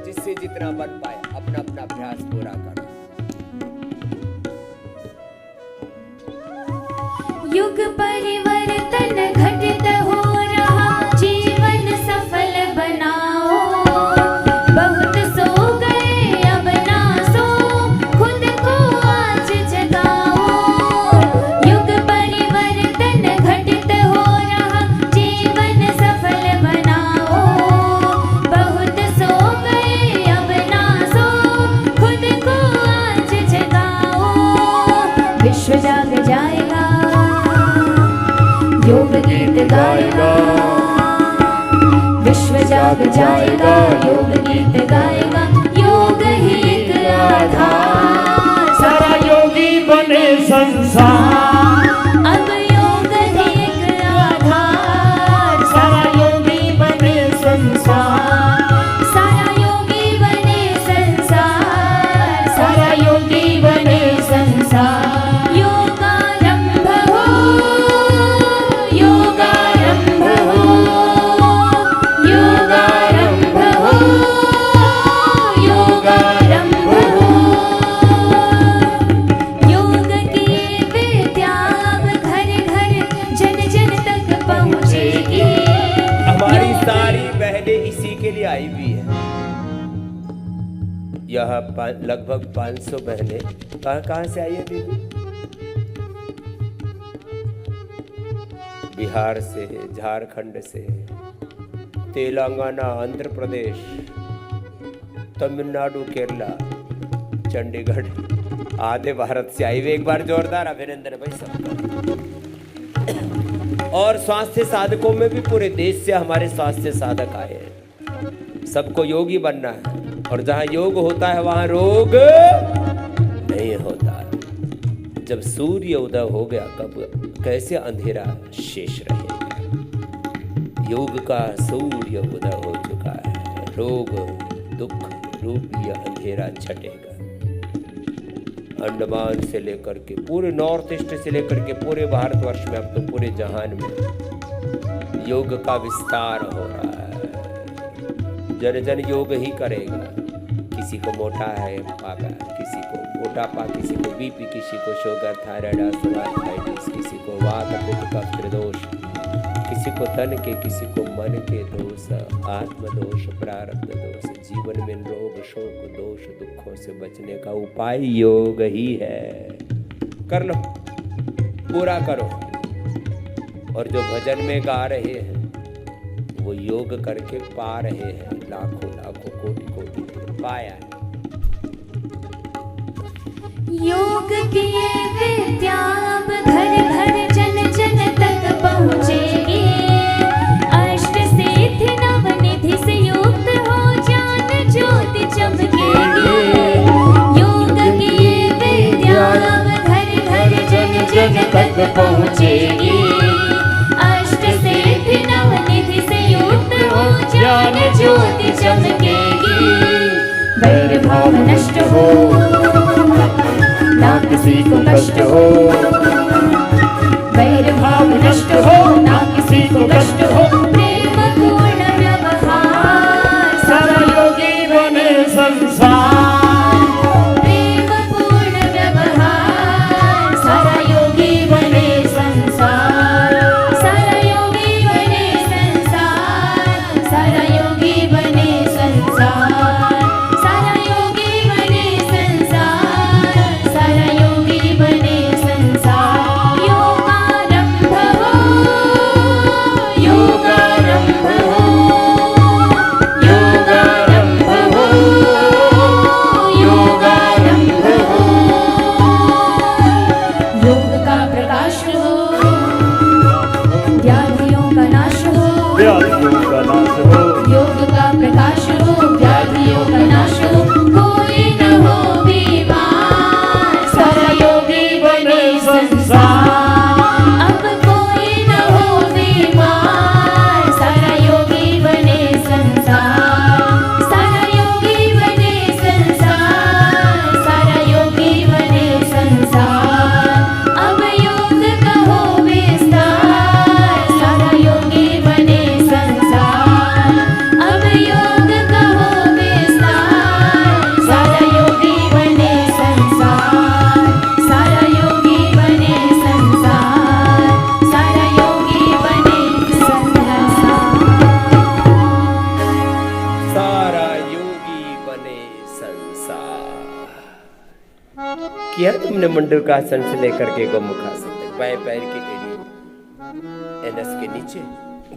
जिससे जितना बन पाए अपना अपना अभ्यास पूरा करो। युग परिवर्तन घटित हो रहा, जीवन सफल बनाओ। बहुत सो गए अब ना सो, खुद को आज जगाओ। युग परिवर्तन घटित हो रहा, जीवन सफल बनाओ। बहुत सो गए अब ना सो, खुद को आज जगाओ। विश्व जाग जाएगा, योग गीत गाएगा। विश्व जाग जाएगा, योग गीत गाएगा। योग ही एक आधार, सारा योगी बने संसार। अब योग ही एक आधार, सारा योगी बने संसार। सारा योगी बने संसार, सारा योगी बने संसार। योगारंभ हो, योगारंभ हो, योगारंभ हो, योगारंभ हो। योग की विद्या अब घर घर जन जन तक पहुँचेगी। हमारी सारी बहनें इसी के लिए आई हुई है। यहाँ लगभग 500 बहनें कहाँ से आई है दीदी? बिहार से, झारखंड से, तेलंगाना, आंध्र प्रदेश, तमिलनाडु, केरला, चंडीगढ़, आधे भारत से आई हुई। एक बार जोरदार अभिनंदन भाई सबका। और स्वास्थ्य साधकों में भी पूरे देश से हमारे स्वास्थ्य साधक आए हैं। सबको योगी बनना है, और जहाँ योग होता है वहाँ रोग नहीं होता। जब सूर्य उदय हो गया, कब कैसे अंधेरा शेष रहेगा। योग का सूर्य उदय हो चुका है, रोग दुख रूपी अंधेरा छटेगा। अंडमान से लेकर के पूरे नॉर्थ ईस्ट से लेकर के पूरे भारतवर्ष में, अब तो पूरे जहान में योग का विस्तार हो रहा है। जन जन योग ही करेगा। किसी को मोटा है पापा, किसी को मोटापा, किसी को बीपी, किसी को शुगर, थायराइड, आर्थराइटिस, किसी को वात पित्त कफ त्रिदोष, किसी को तन के, किसी को मन के दोष, आत्मदोष, प्रारब्ध दोष। जीवन में रोग शोक दोष दुखों से बचने का उपाय योग ही है। कर लो, पूरा करो। और जो भजन में गा रहे हैं वो योग करके पा रहे हैं, लाखों लाखों कोटि कोटि पाया है। योग की ये विद्या अब घर घर जन जन तक पहुँचेगी। अष्ट सिद्धि नवनिधि से युक्त हो ज्ञान ज्योति चमकेगी। योग की ये विद्या अब घर घर जन जन तक पहुँचेगी। अष्ट सिद्धि नवनिधि से युक्त हो ज्ञान ज्योति चमकेगी। वैर भाव नष्ट हो, ना किसी को कष्ट हो। वैर भाव नष्ट हो, ना किसी को कष्ट हो। प्रेम पूर्ण व्यवहार, सारा योगी बने संसार। प्रेम पूर्ण व्यवहार, सारा योगी बने संसार। सारा योगी बने संसार, सारा योगी बने संसार। सारा योगी बने संसार, सारा योगी बने संसार। ऐसा किया तुमने मंडूकासन से लेकर के गोमुखासन तक। बाएं पैर की एड़ी एनस के नीचे,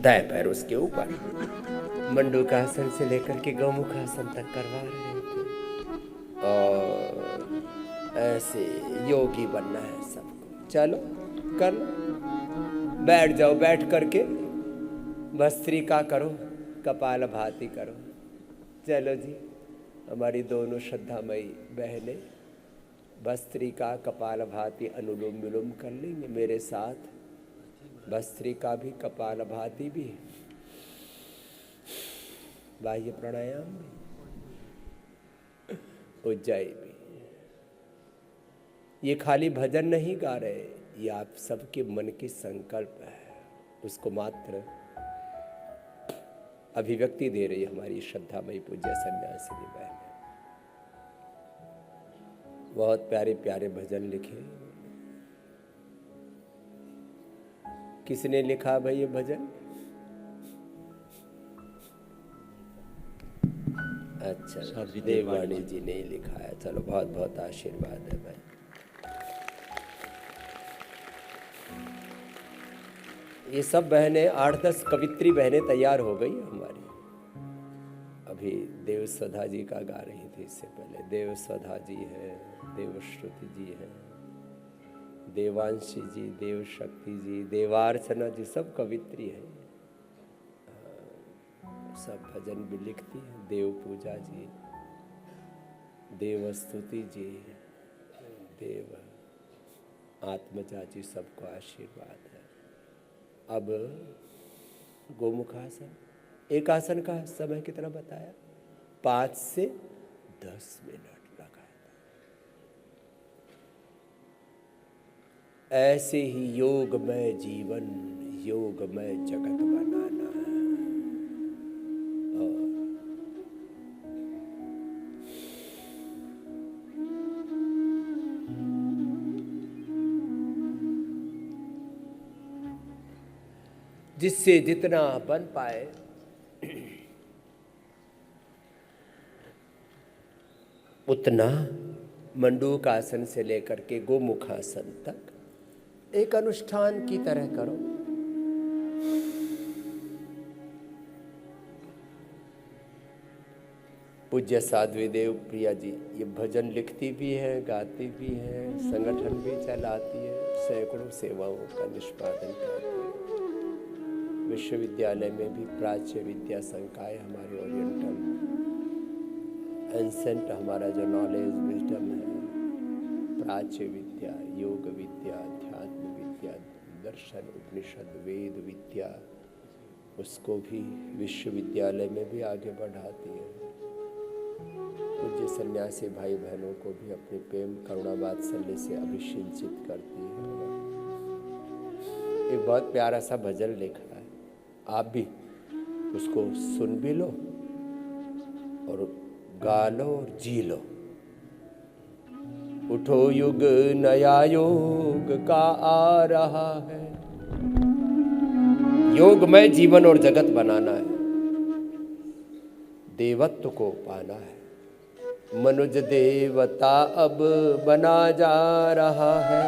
दाएं पैर उसके ऊपर। मंडूकासन से लेकर के गौमुखासन तक करवा रहे थे। और ऐसे योगी बनना है सबको। चलो कर लो, बैठ जाओ। बैठ करके भस्त्रिका करो, कपाल भाती करो। चलो जी, हमारी दोनों श्रद्धामयी बहनें भस्त्रिका कपाल भाती अनुलोम विलोम कर लेंगे मेरे साथ। भस्त्रिका भी, कपाल भाती भी, बाह्य प्राणायाम भी, उज्जाई भी। ये खाली भजन नहीं गा रहे, ये आप सबके मन की संकल्प है, उसको मात्र अभिव्यक्ति दे रही है हमारी श्रद्धामयी पूज्य सन्यासिनी बहन। बहुत प्यारे प्यारे भजन लिखे। किसने लिखा भाई ये भजन? अच्छा, देववाणी जी ने ही लिखा है। चलो, बहुत बहुत आशीर्वाद है भाई। ये सब बहनें 8-10 कवित्री बहनें तैयार हो गई हमारी। अभी देवस्वधा जी का गा रही थी इससे पहले। देवस्वधा जी है, देवश्रुति जी है, देवांशी जी, देवशक्ति जी, देवार्चना जी, सब कवित्री है। सब भजन भी लिखती है। देव पूजा जी, देवस्तुति जी, देव आत्मजा जी, सबको आशीर्वाद है। अब गोमुखासन, एक आसन का समय कितना बताया? 5 से 10 मिनट लगातार। ऐसे ही योगमय जीवन, योगमय जगत बनाना है। जिससे जितना बन पाए उतना मंडूकासन से लेकर के गोमुखासन तक एक अनुष्ठान की तरह करो। पूज्य साध्वी देव प्रिया जी ये भजन लिखती भी है, गाती भी है, संगठन भी चलाती है, सैकड़ों सेवाओं का निष्पादन करती है। विश्वविद्यालय में भी प्राच्य विद्या संकाय, हमारे ओरिएंटल एंसेंट, हमारा जो नॉलेज विजडम है, प्राच्य विद्या, योग विद्या, अध्यात्म विद्या, दर्शन, उपनिषद, वेद विद्या, उसको भी विश्वविद्यालय में भी आगे बढ़ाती है। पूज्य सन्यासी भाई बहनों को भी अपने प्रेम करुणा वात्सल्य से अभिषिंचित करती है। एक बहुत प्यारा सा भजन लिखा है, आप भी उसको सुन भी लो और गा लो और जी लो। उठो युग नया योग का आ रहा है। योगमय जीवन और जगत बनाना है, देवत्व को पाना है। मनुज देवता अब बना जा रहा है,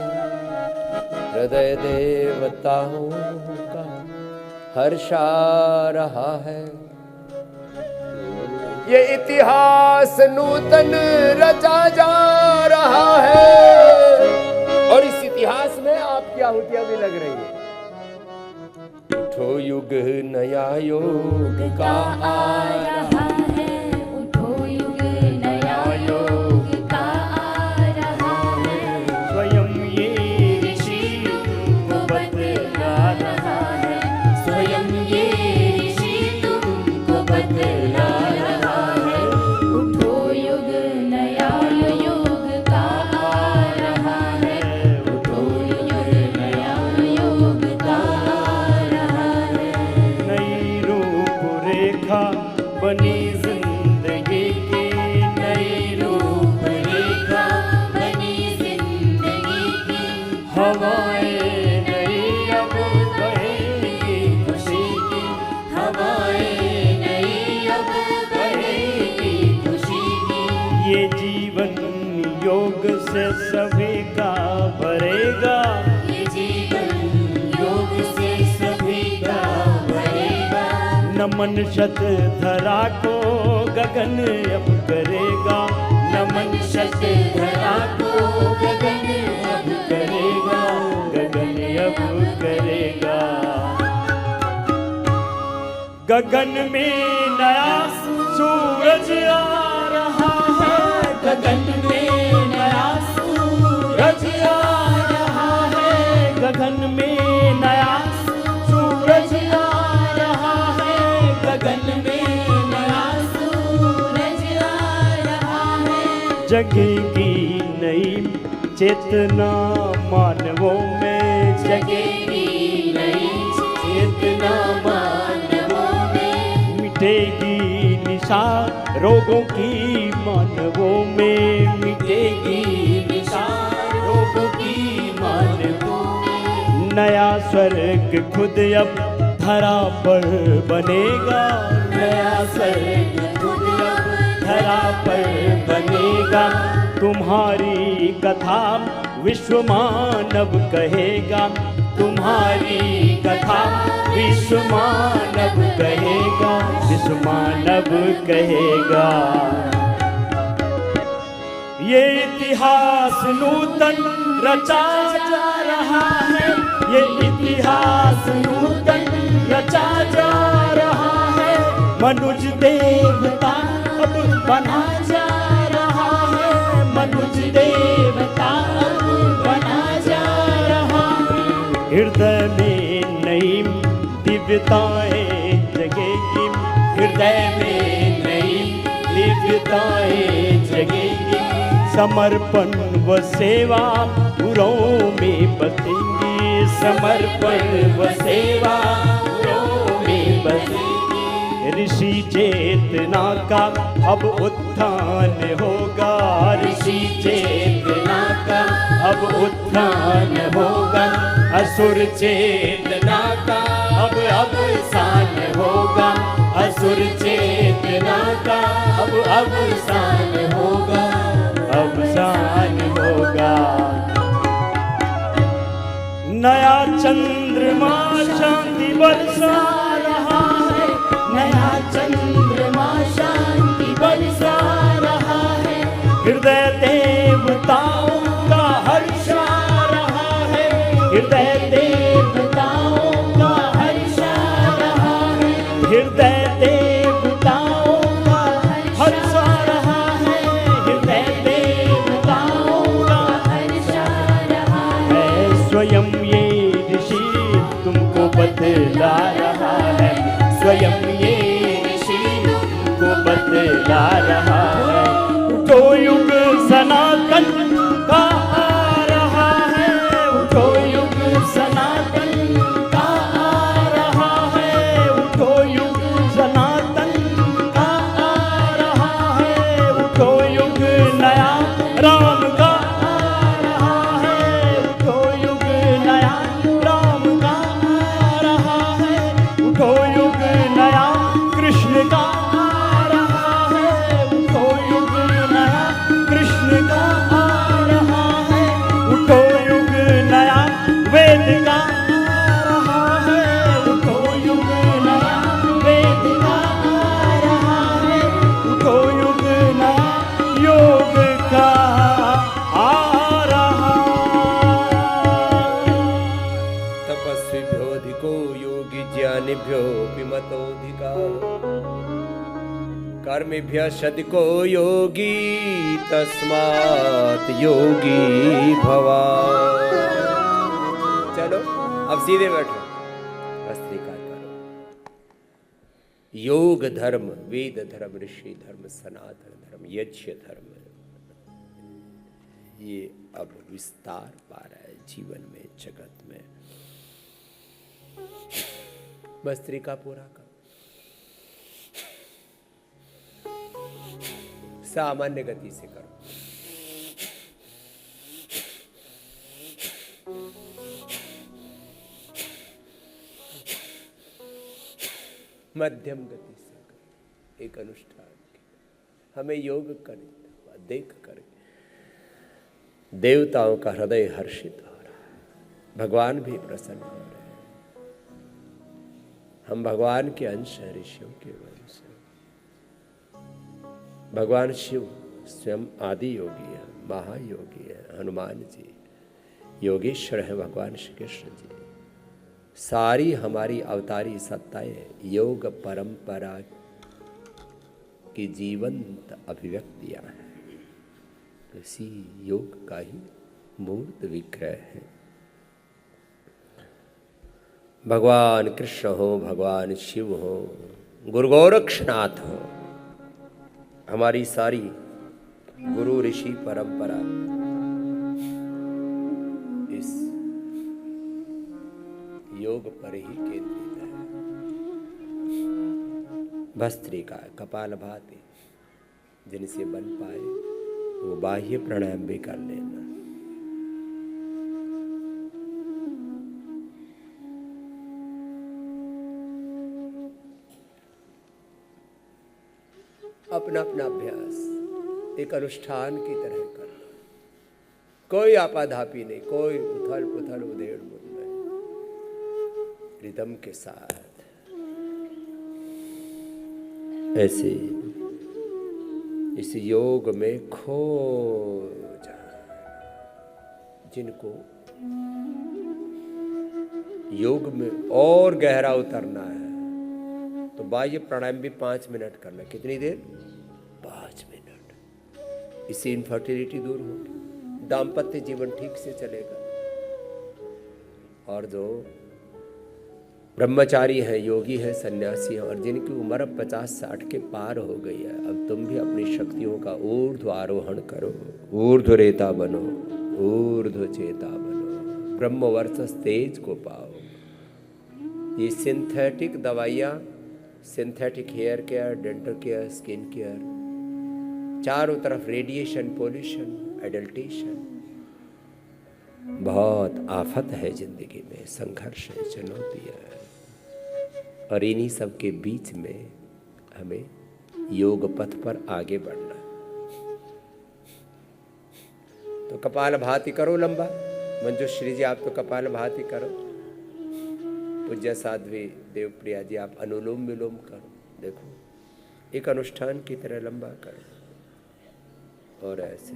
हृदय देवताओं का हर्षा रहा है। ये इतिहास नूतन रचा जा रहा है और इस इतिहास में आपकी आहुतियां भी लग रही है। उठो युग नया योग का आ रहा है, उठो युग नया योग का आ रहा है। स्वयं ये ऋषि तुमको बतला रहा है, स्वयं ये ऋषि तुमको बतला रहा है। उठो युग नया योग का आ रहा है, उठो युग नया योग का आ रहा है। नई रूपरेखा बनी जीवन योग से सभी का भरेगा, ये जीवन योग से सभी का भरेगा। नमन शत धरा को गगन अब करेगा, नमन शत धरा को गगन अब करेगा, गगन अब करेगा। गगन में नया सूरज आ रहा है, गगन में नया सूरज आ रहा है, गगन में नया सूरज आ रहा है, गगन में नया सूरज आ रहा है। जगेगी नई चेतना मानवों में, जगेगी नई चेतना मानवों में, मिटेगी निशा रोगों की मानवों में, मिटेगी निशा रोगों की मानवों में। नया स्वर्ग खुद अब धरा पर बनेगा, नया स्वर्ग खुद अब धरा पर बनेगा। तुम्हारी कथा विश्व मानव कहेगा, तुम्हारी कथा विश्व मानव कहेगा, विश्व मानव कहेगा। ये इतिहास नूतन रचा जा रहा है, ये इतिहास नूतन रचा जा रहा है। मनुज देवता अब बना जा रहा है, मनुज देवता अब बना जा रहा है। हृदय में नई दिव्यताएं जगेगी, हृदय में नई दिव्यताएं जगेगी। समर्पण व सेवा पुरों में बसेंगी, समर्पण व सेवा पुरों में बसेंगी। ऋषि चेतना का अब उत्थान होगा, ऋषि चेतना का अब उत्थान होगा। असुर चेतना का अब अवसान होगा, असुर चेतना का अब अवसान होगा, अवसान होगा। नया चंद्रमा शांति बरसा रहा है, नया चंद्रमा शांति बरसा रहा है। हृदय देवताओं का हर्ष आ रहा है, हृदय देवताओं का हर्ष आ रहा है। हृदय देवताओं का हर्ष आ रहा है, हृदय देवताओं का हर्ष आ रहा है। स्वयं ये ऋषि तुमको बतला रहा है, स्वयं ये ऋषि तुमको बतला रहा है। उठो युग सनातन का आ रहा है, उठो युग सनातन का आ रहा है, उठो युग सनातन का आ रहा है। उठो युग नया राम का आ रहा है, उठो युग नया राम का आ रहा है। उठो युग नया कृष्ण का आ रहा है, उठो युग नया कृष्ण का आ रहा है। उठो युग नया वेद का आ रहा है, उठो युग नया वेद का आ रहा है। उठो युग नया योग का आ रहा। तपस्विभ्योऽधिको योगी ज्ञानिभ्योऽपि मतोऽधिकः। कर्मिभ्यश्चधिको योगी तस्मात् योगी भवा। चलो अब सीधे बैठो, भस्त्रिका करो। योग धर्म, वेद धर्म, ऋषि धर्म, सनातन धर्म, यज्ञ धर्म, ये अब विस्तार पा रहा है जीवन में, जगत में। भस्त्रिका पूरा करो। सामान्य गति से करो। मध्यम गति से करो। एक अनुष्ठान हमें योग करना देख कर देवताओं का हृदय हर्षित हो रहा है, भगवान भी प्रसन्न हो रहे हैं। हम भगवान के अंश हैं, ऋषियों के वंश हैं। भगवान शिव स्वयं आदि योगी है, महायोगी है। हनुमान जी योगेश्वर है, भगवान श्री कृष्ण जी। सारी हमारी अवतारी सत्ताएं योग परंपरा की जीवंत अभिव्यक्तियां हैं। इसी योग का ही मूर्त विग्रह है। भगवान कृष्ण हो, भगवान शिव हो, गुरु गोरक्षनाथ हो, हमारी सारी गुरु ऋषि परंपरा इस योग पर ही केंद्रित है। भस्त्रिका, कपालभाति जिनसे बन पाए वो बाह्य प्राणायाम भी कर लेना। अपना अपना अभ्यास एक अनुष्ठान की तरह करना, कोई आपाधापी नहीं, कोई उथल पुथल उधेड़ बुन नहीं, रिदम के साथ ऐसे इस योग में खो जाए। जिनको योग में और गहरा उतरना है तो बाह्य प्राणायाम भी 5 मिनट करना। कितनी देर? 5 मिनट। इससे इनफर्टिलिटी दूर होगी, दाम्पत्य जीवन ठीक से चलेगा। और जो ब्रह्मचारी हैं, योगी हैं, सन्यासी हैं और जिनकी उम्र 50-60 के पार हो गई है, अब तुम भी अपनी शक्तियों का ऊर्ध्व आरोहण करो। ऊर्ध्व रेता बनो, ऊर्ध्व चेता बनो, ब्रह्म वर्चस तेज को पाओ। ये सिंथेटिक दवाइयाँ, synthetic hair care, dental care, skin care, चारों तरफ रेडिएशन, पोल्यूशन, एडल्टेशन, बहुत आफत है जिंदगी में, संघर्ष है, चुनौती है। और इन्हीं सब के बीच में हमें योग पथ पर आगे बढ़ना। तो कपालभाति करो लंबा। मंजूश्री जी आप तो कपालभाति करो। पूज्य साध्वी देवप्रिया जी आप अनुलोम विलोम करो। देखो एक अनुष्ठान की तरह लंबा करो। और ऐसे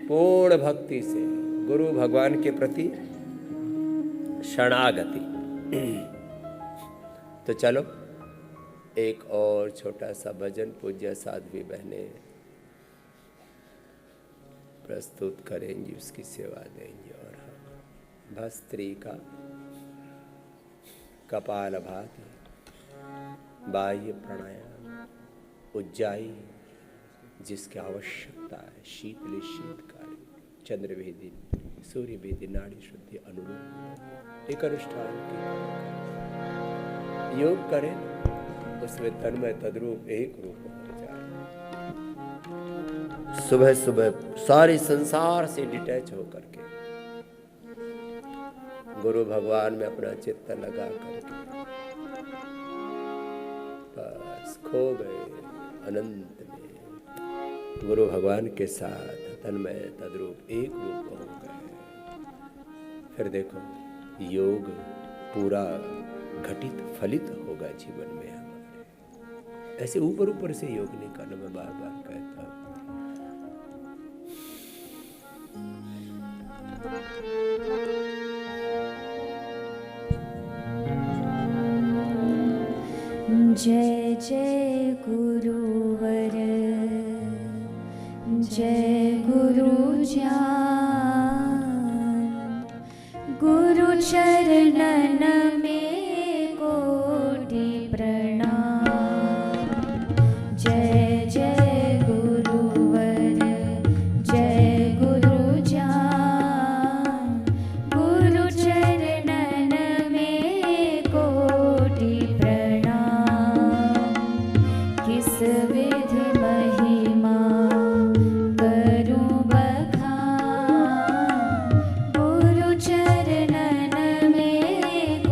पूर्ण भक्ति से गुरु भगवान के प्रति शरणागति। तो चलो एक और छोटा सा भजन पूज्य साध्वी बहनें प्रस्तुत करेंगी, उसकी सेवा देंगी। और हम भस्त्रिका, कपालभाति, बाह्य प्राणायाम, उज्जाई जिसकी आवश्यकता है, शीतली शीतकाली, चंद्रभेदी, सूर्यभेदी, नाड़ी शुद्धि, अनुलोम, एक अनुष्ठान की योग करें, उसमें तन्मय तद्रूप एक रूप हो जाए। सुबह सुबह सारे संसार से डिटैच होकर के गुरु भगवान में अपना चित्त लगा करके बस खो गए अनंत में, गुरु भगवान के साथ तन्मय तद्रूप एक रूप हो गए। फिर देखो योग पूरा घटित फलित होगा जीवन में हमारे। ऐसे ऊपर ऊपर से योग नहीं करना, मैं बार बार कहता हूँ। जय जय गुरुवर, जय गुरु ज्ञान, गुरु चरणन में कोटि प्रणाम। जय जय गुरुवर, जय गुरु ज्ञान, गुरु चरणन में कोटि प्रणाम। किस विधि महिमा करूं बखान, गुरु चरणन में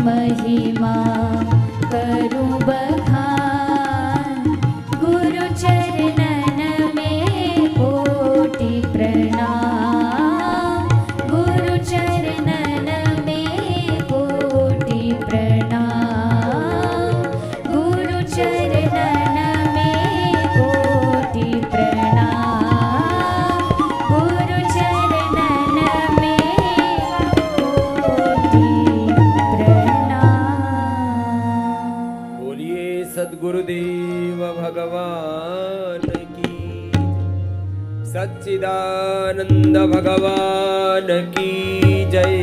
महिमा करूं बखान, गुरु चरणन में कोटि प्रणाम, गुरु चरणन में कोटि प्रणाम, गुरु चरणन में कोटि प्रणाम, गुरु चरणन में कोटि प्रणाम। बोलिए सद्गुरुदेव भगवान की, सच्चिदानंद भगवान की जय,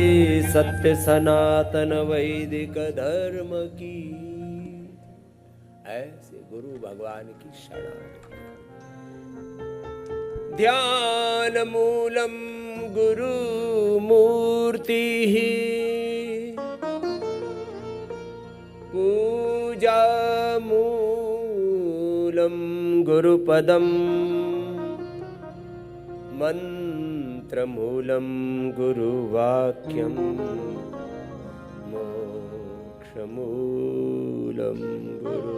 सत्य सनातन वैदिक धर्म की। ऐसे गुरु भगवान की शरण, ध्यान मूलम गुरु मूर्ति, पूजा मूलम गुरुपदम, मंत्र मूलम गुरुवाक्यम, मोक्ष मूलम गुरु।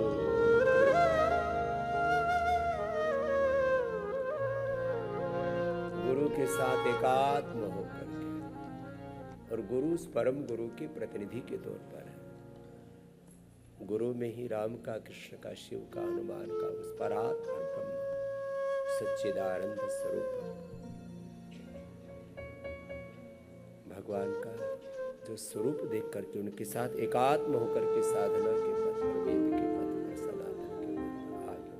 गुरु के साथ एकात्म होकर के, और गुरु उस परम गुरु के प्रतिनिधि के तौर पर है। गुरु में ही राम का, कृष्ण का, शिव का, हनुमान का, उस परात्पर ब्रह्म सच्चिदानंद स्वरूप भगवान का जो स्वरूप देख करके उनके साथ एकात्म होकर के साधना के पथ पर, वेद के पथ पर, सनातन के पथ पर आगे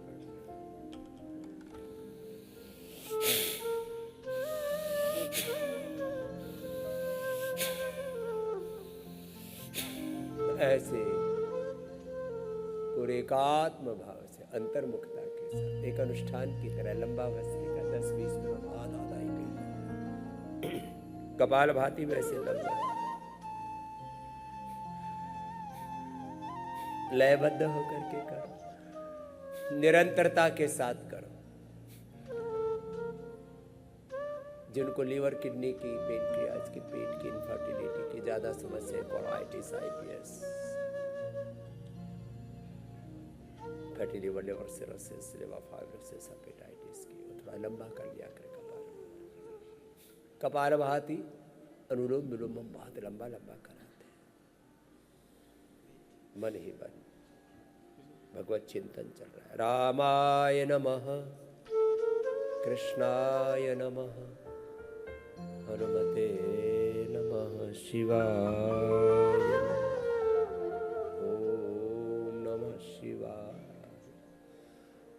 बढ़ ऐसे पूरे एकात्म भाव से, अंतर्मुखता के साथ, एक अनुष्ठान की तरह लंबा भस्त्रिका का 10-20 मिनट आधा ही कपाल भाती में ऐसे लग रहा, लयबद्ध होकर के करो, निरंतरता के साथ करो। जिनको लीवर, किडनी की, पेनक्रियाज की, पेट की, इनफर्टिलिटी की ज्यादा समस्या, colitis, IBS, fatty liver, liver cirrhosis, liver fibrosis, hepatitis की, थोड़ा लंबा कर लिया कर कपाल भाती, अनुलोम विलोम बहुत लंबा लंबा कराते हैं। मन ही मन भगवत चिंतन चल रहा है। रामाय नमः, कृष्णाय नमः, हनुमते नमः, शिवाय नमः, ओम नमः शिवाय।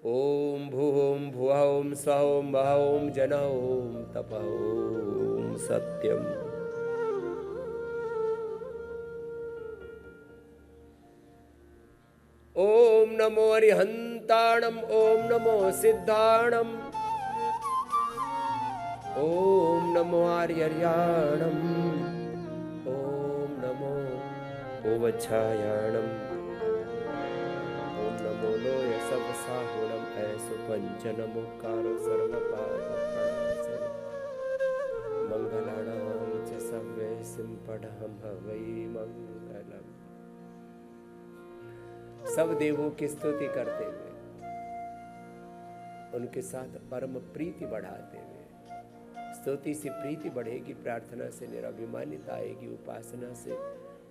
ओम भूम भुवः ओम स्वः ओम वः ओम जनः ओम तपः ओम सत्यम। ओम नमो अरिहंताणम, ओम नमो सिद्धाणम, ओम नमो आर्यर्याणम, ओम नमो ओवच्छायाणम, ओम नमो लोय सब साहुणम, ऐसो पंच नमोकारो सर्वपाप प्रणाशनम, मंगलानां च सव्ये सिंपडहं हवै मंगलम। सब देवों की स्तुति करते हुए, उनके साथ परम प्रीति बढ़ाते हुए, स्तुति से प्रीति बढ़ेगी, प्रार्थना से निराभिमानिता आएगी, उपासना से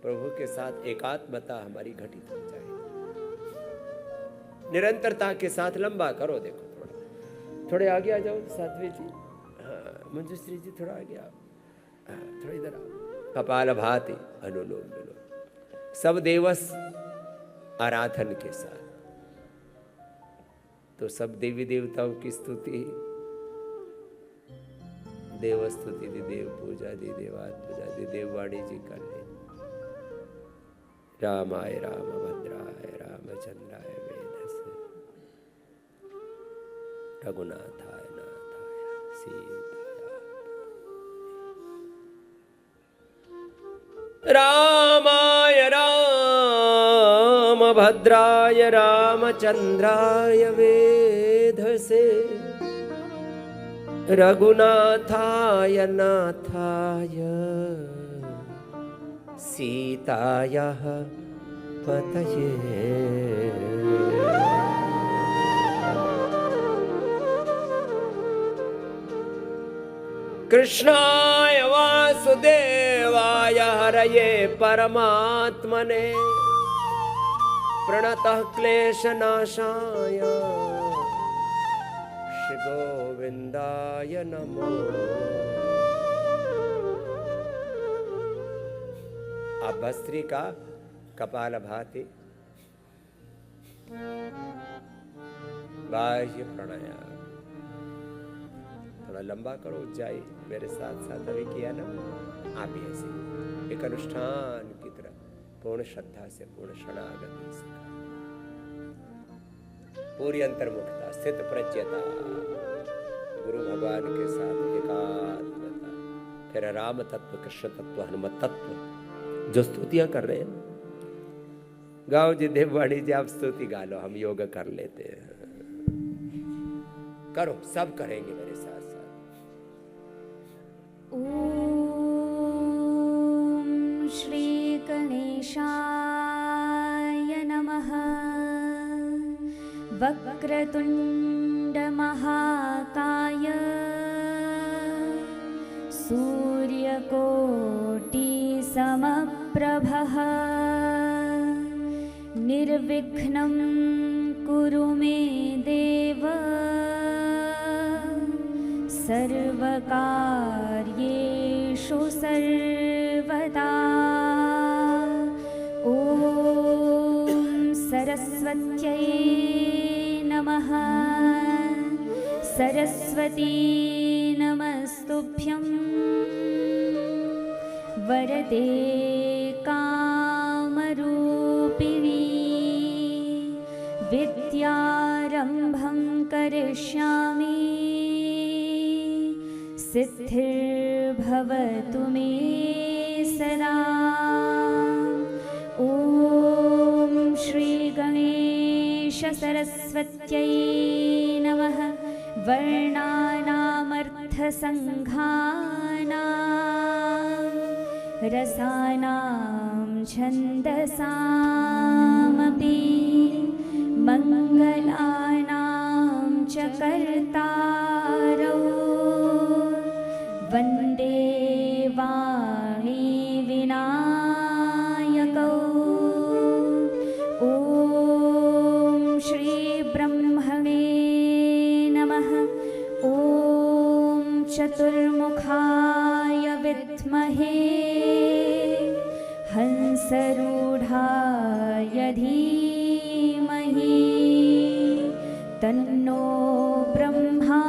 प्रभु के साथ एकात्मता हमारी घटित हो जाएगी। निरंतरता के साथ लंबा करो। देखो थोड़े आगे आ जाओ साध्वी जी, हाँ मंजुश्री जी थोड़ा आगे आओ, हाँ थोड़ा इधर आओ। कपाल भाती, अनुलोम विलोम, सब देवस आराधन के साथ। तो सब देवी देवताओं की स्तुति, देव स्तुति दी, देव पूजा दी, देवात पूजा दी, देववाणी जी कर ले। रामाय रामभद्राय रामचंद्राय वेधसे, रघुनाथाय नाथाय सीताय। रामाय रामभद्राय रामचंद्राय वेधसे, रघुनाथाय नाथाय सीतायाः पतये। कृष्णाय वासुदेवाय हरये परमात्मने प्रणतः क्लेशनाशाय श्री गोविंदाय नमो। आप भस्त्रिका कपालभाति बाह्य प्राणायाम थोड़ा लंबा करो, ऊंचाई मेरे साथ साथ अभी किया ना, आप भी ऐसे एक अनुष्ठान की तरह पूर्ण श्रद्धा से, पूर्ण शरणागति से, पूरी अंतर्मुखता, स्थित प्रज्ञता, गुरु भगवान के साथ एकात्मता, फिर राम तत्व, कृष्ण तत्व, हनुमत तत्व जो स्तुतियां कर रहे हैं। गाओ जी देववाणी जी, आप स्तुति गा लो, हम योग कर लेते हैं। करो, सब करेंगे मेरे साथ साथ। ॐ श्री गणेशाय नमः। वक्रतुण्ड महाकाय सूर्यकोटि समप्रभः निर्विघ्नं कुरु मे देव सर्वकार्येषु सर्वदा। ॐ सरस्वत्यै नमः। सरस्वती नमस्तुभ्यं वरदे कामरूपिणी विद्यारम्भं करिष्यामि सिद्धिर्भवतु मे सदा। ॐ श्री गणेश सरस्वत्यै नमः। वर्णानामर्थसङ्घानां रसानां छन्दसामपि मङ्गलानां च कर्तारौ वन्दे वाणी विनायकौ। ॐ श्री ब्रह्मणे नमः। ॐ चतुर्मुखाय विद्महे हंसरूढाय धीमहि तन्नो ब्रह्मा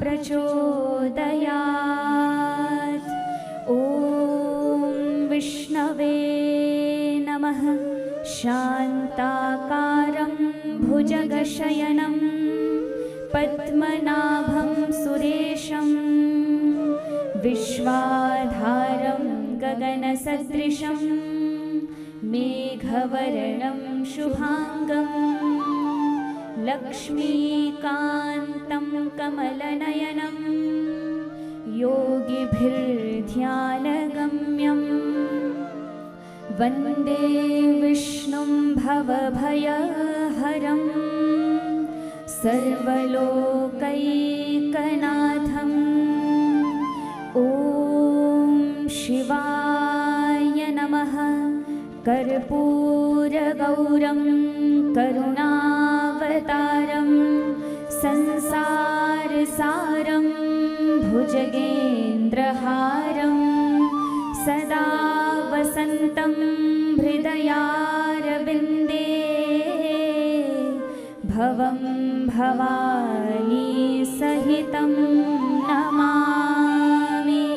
प्रचोदयात्। ॐ विष्णवे नमः। शान्ताकारं भुजगशयनं पद्मनाभं सुरेशं विश्वाधारं गगनसदृशं मेघवर्णं शुभाङ्गं लक्ष्मीकान्तं कमलनयनं योगिभिर्ध्यानगम्यं वन्दे विष्णुं भवभयहरं सर्वलोकैकनाथम्। ॐ शिवाय नमः। कर्पूरगौरं करुणावतारं संसारसारं भुजगेन्द्रहारं सदा वसन्तं हृदयारविन्दे भवं भवानी सहितं नमामि।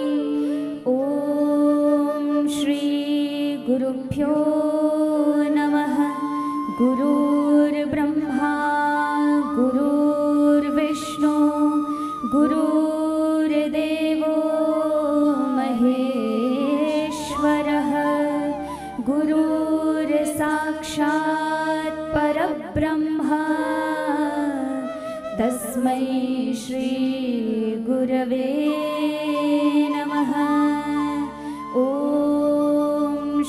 ॐ श्री गुरुभ्यो नमः। गुरुर्ब्रह्मा गुरुर्विष्णु गुरुर्देवो महेश्वरः गुरुर्साक्षात् परब्रह्म तस्मै श्री गुरवे नमः। ॐ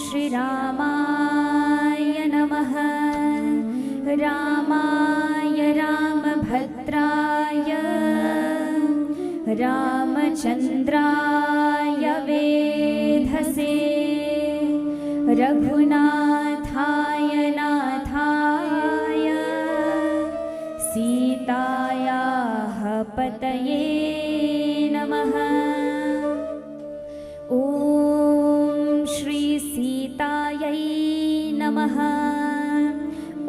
श्रीरामाय नमः। रामाय रामभद्राय रामचन्द्राय वेधसे रघुनाथाय नाथाय सीतायाः पतये नमः। ॐ श्री सीतायै नमः।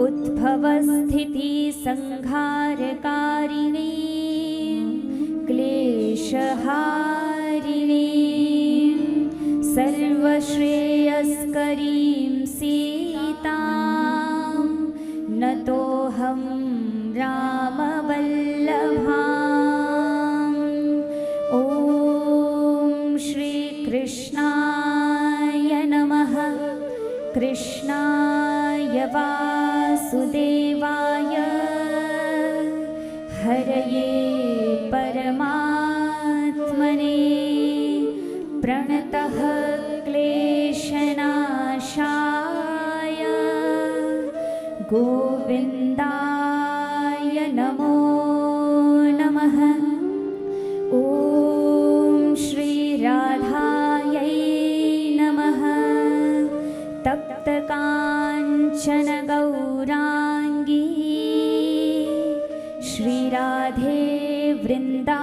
उद्भवस्थितिसंहारकारिणी क्लेशहारिणी सर्वश्रेयस्करीं सीतां नतोऽहं रामवल्लभाम्। ॐ श्रीकृष्णाय नमः। कृष्णाय वासुदेवाय हरये परमात्मने प्रणतः क्लेशनाशाय गोविन्दाय नमो नमः। ॐ श्रीराधायै नमः। तप्तकाञ्चन गौराङ्गी श्रीराधे वृन्दावनेश्वरी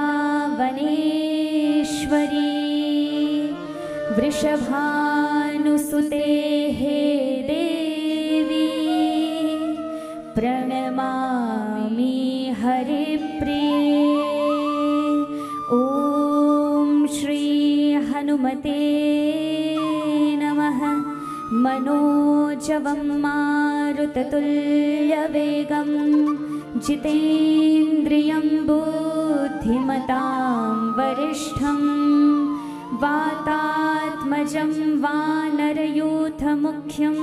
वृषभानुसुते देवी प्रणमामि हरिप्रिये। ॐ श्री हनुमते नमः। मनोजवं मारुततुल्यवेगं जितेन्द्रियं बुद्धिमतां वरिष्ठं वातात्मजं वानरयूथमुख्यं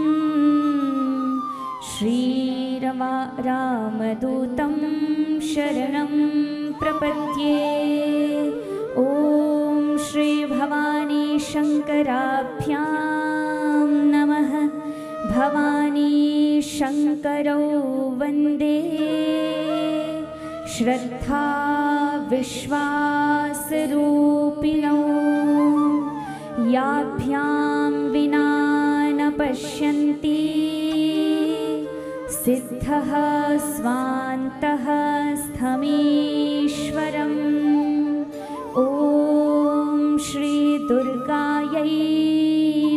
श्रीरामदूतं शरणं प्रपद्ये। ॐ श्री भवानी शङ्कराभ्यां नमः। भवानी शङ्करौ वन्दे श्रद्धा विश्वासरूपिणौ याभ्यां विना न पश्यन्ति सिद्धः स्वान्तः स्थमीश्वरम्। ॐ श्री दुर्गायै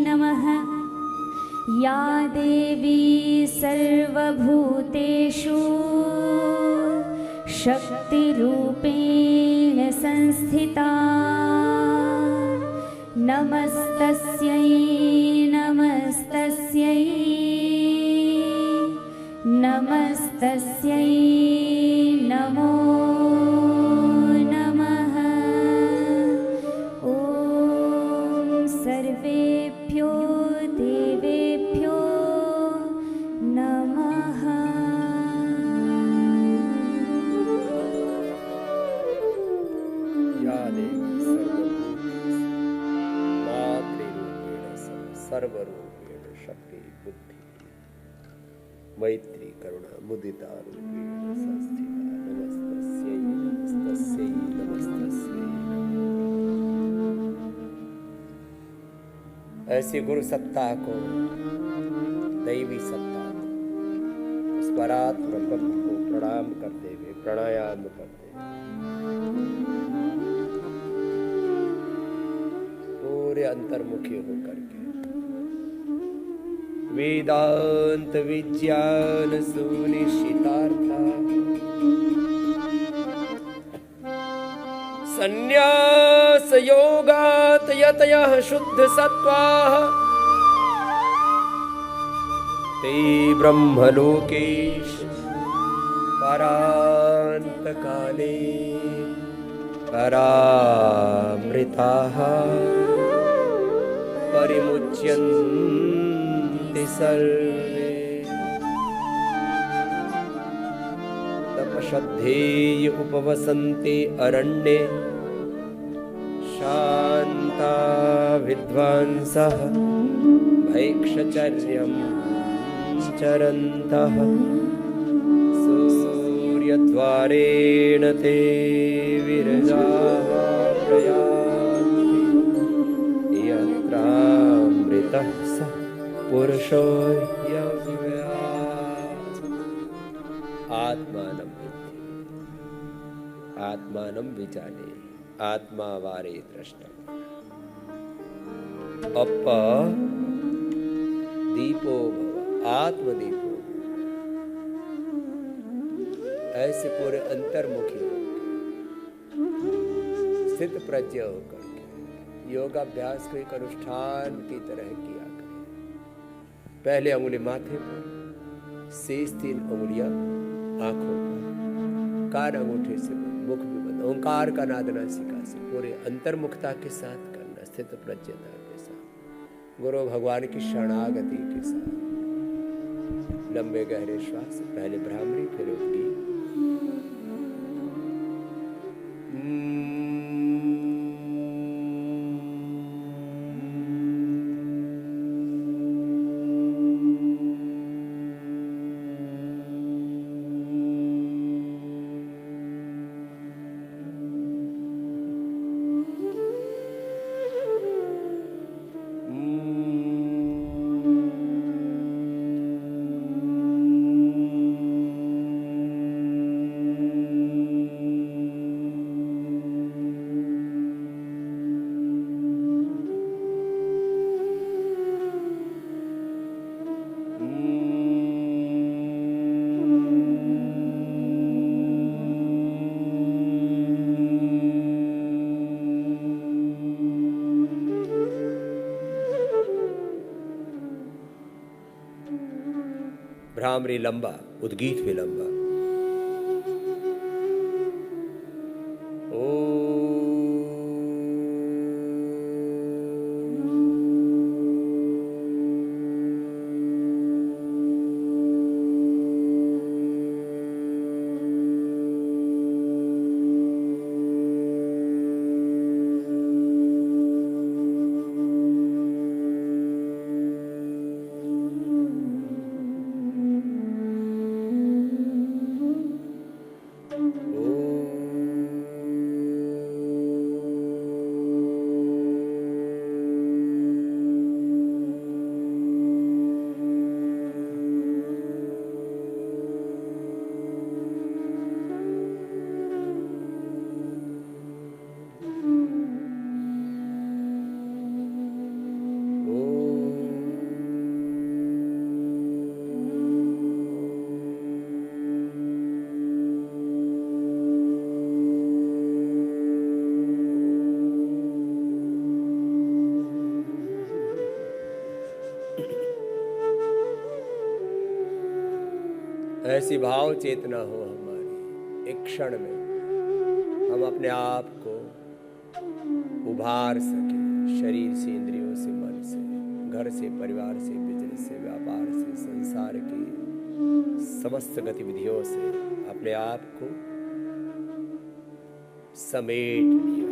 नमः। या देवी सर्वभूतेषु शक्तिरूपेण संस्थिता नमस्तस्यै नमस्तस्यै नमस्तस्यै नमो नमः। ॐ सर्वेभ्यो देवेभ्यो नमः। या देवी सर्वभूतेषु मातृरूपेण सर्वरूपेण शक्ति बुद्धि मैत्री करुणा मुदिता रूपेण संस्थिता नमस्तस्यै नमस्तस्यै नमस्तस्यै। ऐसी गुरु सत्ता को, दैवी सत्ता को, उस परात्पर ब्रह्म को प्रणाम करते हुए प्राणायाम करते हुए पूरे अंतर्मुखी होकर के वेदांत विज्ञान सुनिश्चितार्था संन्यास योगात यतयः शुद्ध सत्वाः ते ब्रह्मलोकेश परांत काले परामृताः परिमुच्यन्ते सर्वे। तपश्रद्धेय उपवसन्ते अरण्ये शान्ता विद्वांसः भय प्रेक्षचर्यं चरन्तः सूर्यद्वारेण ते विरजाः प्रयान्ति यत्रामृतः स पुरुषो यव्यात्। आत्मानं विद्धि आत्मानं विजाने आत्मा वारे दृष्टा अप दीपो भव आत्मदीपो। ऐसे पूरे अंतर्मुखी स्थित प्रज्ञ होकर के योगाभ्यास को एक अनुष्ठान की तरह किया करें। पहले अंगुली माथे पर, शेष 3 अंगुलियां आंखों पर, कान अंगूठे से मुख भी बंद, ओंकार का नाद नासिका से पूरे अंतर्मुखता के साथ करना, स्थित प्रज्ञता के साथ, गुरु भगवान की शरणागति के साथ। लंबे गहरे श्वास, पहले भ्रामरी फिर उद्गीत। भ्रामरी लंबा, उद्गीत भी लंबा। ऐसी भाव चेतना हो हमारी, एक क्षण में हम अपने आप को उभार सके, शरीर से, इंद्रियों से, मन से, घर से, परिवार से, बिजनेस से, व्यापार से, संसार की समस्त गतिविधियों से अपने आप को समेट लिया।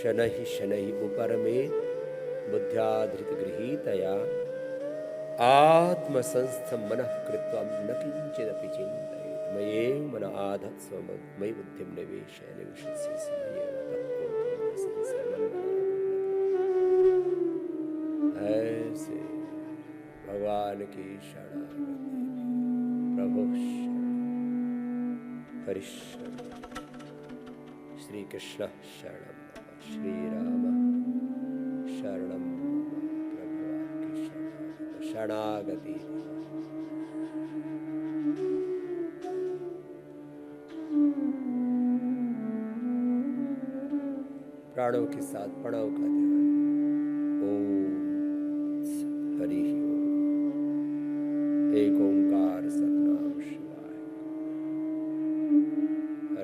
शनहि शनहि उपरमेत बुद्ध्याधृत गृहीतया आत्मसंस्थं मनः कृत्वा न किंचिदपि चिन्तयेत्। मय्येव मन आधत्स्व मयि बुद्धिं निवेशय निविशस्यसि मय्येव तत्त्वं संशय मन बना। ऐसे भगवान की शरणागति, प्रभु हरिशरण, श्री कृष्ण शरणं, श्री राम शरणं, प्रभु आपकी शरणागति। प्राणों के साथ प्रणव का ध्यान। ओम हरि ओम। एक ओंकार सतनाम शिवाय।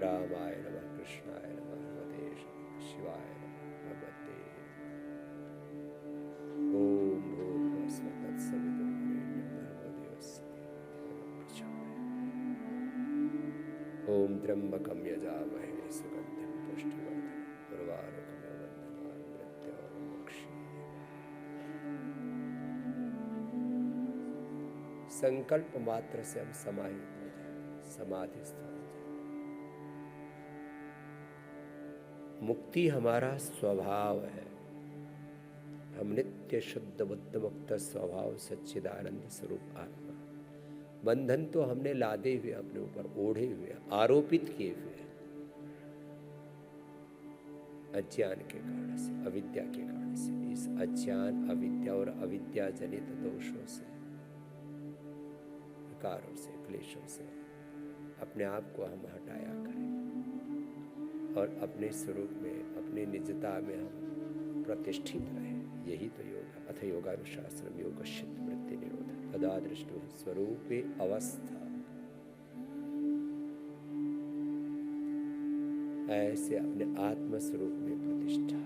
रामाय नमः, कृष्णाय नमः, भगवते शिवाय नमः, भगवते। ओम भूर्भुवः स्वः तत्सवितुर्वरेण्यं भर्गो देवस्य धीमहि प्रचोदयात्। ओम त्र्यंबकं यजामहे सुगन्धिं पुष्टिवर्धनम् उर्वारुकमिव बन्धनान् मृत्योर्मुक्षीयमामृतात्। संकल्प मात्र से हम समाहित हो जाए, समाधिस्थ हो जाए। मुक्ति हमारा स्वभाव है। हम नित्य शुद्ध बुद्ध मुक्त स्वभाव सच्चिदानंद स्वरूप आत्मा। बंधन तो हमने लादे हुए, अपने ऊपर ओढ़े हुए, आरोपित किए हुए, अज्ञान के कारण से, अविद्या के कारण से। इस अज्ञान, अविद्या और अविद्या जनित दोषों से, विकारों से, क्लेशों से अपने आप को हम हटाया करें और अपने स्वरूप में, अपनी निजता में हम प्रतिष्ठित रहें। यही तो योग है। अथ योगानुशासनम योगश्चित्त वृत्ति निरोध तदा दृष्टो स्वरूपे अवस्था। ऐसे अपने आत्म स्वरूप में प्रतिष्ठा।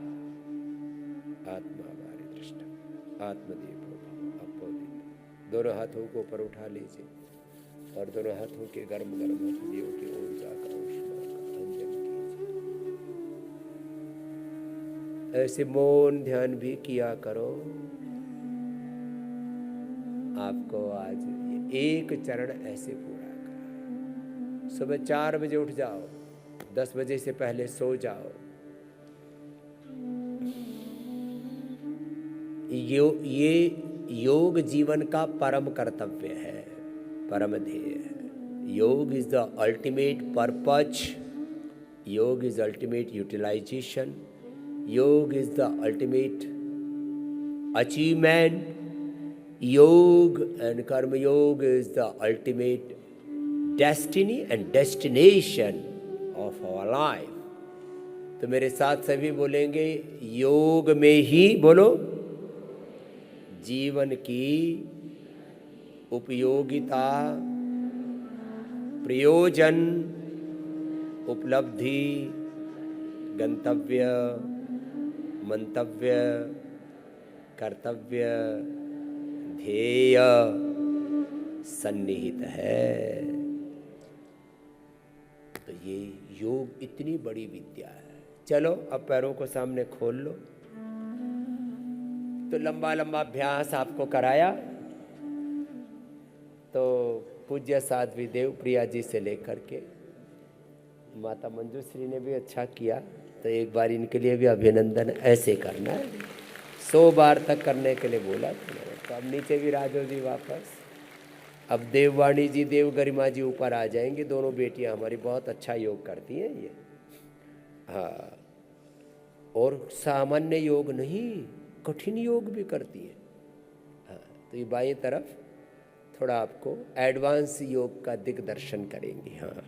आत्मा हमारी दृष्टा, आत्मदेव भव अपोदित। दोनों हाथों को ऊपर उठा लीजिए और दोनों हाथों के गर्म गर्म हथेलियों की ओर जाकर ऊष्मा का अंजन कीजिए। ऐसे मौन ध्यान भी किया करो। आपको आज ये एक चरण ऐसे पूरा करा। सुबह 4 बजे उठ जाओ, 10 बजे से पहले सो जाओ। ये योग जीवन का परम कर्तव्य है, परम ध्येय है। योग इज द अल्टीमेट पर्पज, योग इज अल्टीमेट यूटिलाइजेशन, योग इज द अल्टीमेट अचीवमेंट। योग and karma yoga is the ultimate destiny and destination of our life. तो मेरे साथ सभी बोलेंगे, योग में ही बोलो जीवन की उपयोगिता, प्रयोजन, उपलब्धि, गंतव्य, मंतव्य, कर्तव्य, ध्येय सन्निहित है। तो ये योग इतनी बड़ी विद्या है। चलो अब पैरों को सामने खोल लो। तो लंबा लंबा अभ्यास आपको कराया। तो पूज्य साध्वी देव प्रिया जी से लेकर के माता मंजूश्री ने भी अच्छा किया। तो एक बार इनके लिए भी अभिनंदन ऐसे करना है। 100 बार तक करने के लिए बोला। तो अब नीचे भी राजो जी वापस। अब देववाणी जी, देव गरिमा जी ऊपर आ जाएंगे। दोनों बेटियां हमारी बहुत अच्छा योग करती हैं ये। हाँ, और सामान्य योग नहीं, कठिन योग भी करती है। हाँ, तो ये बाईं तरफ थोड़ा आपको एडवांस योग का दिग्दर्शन करेंगी। हाँ,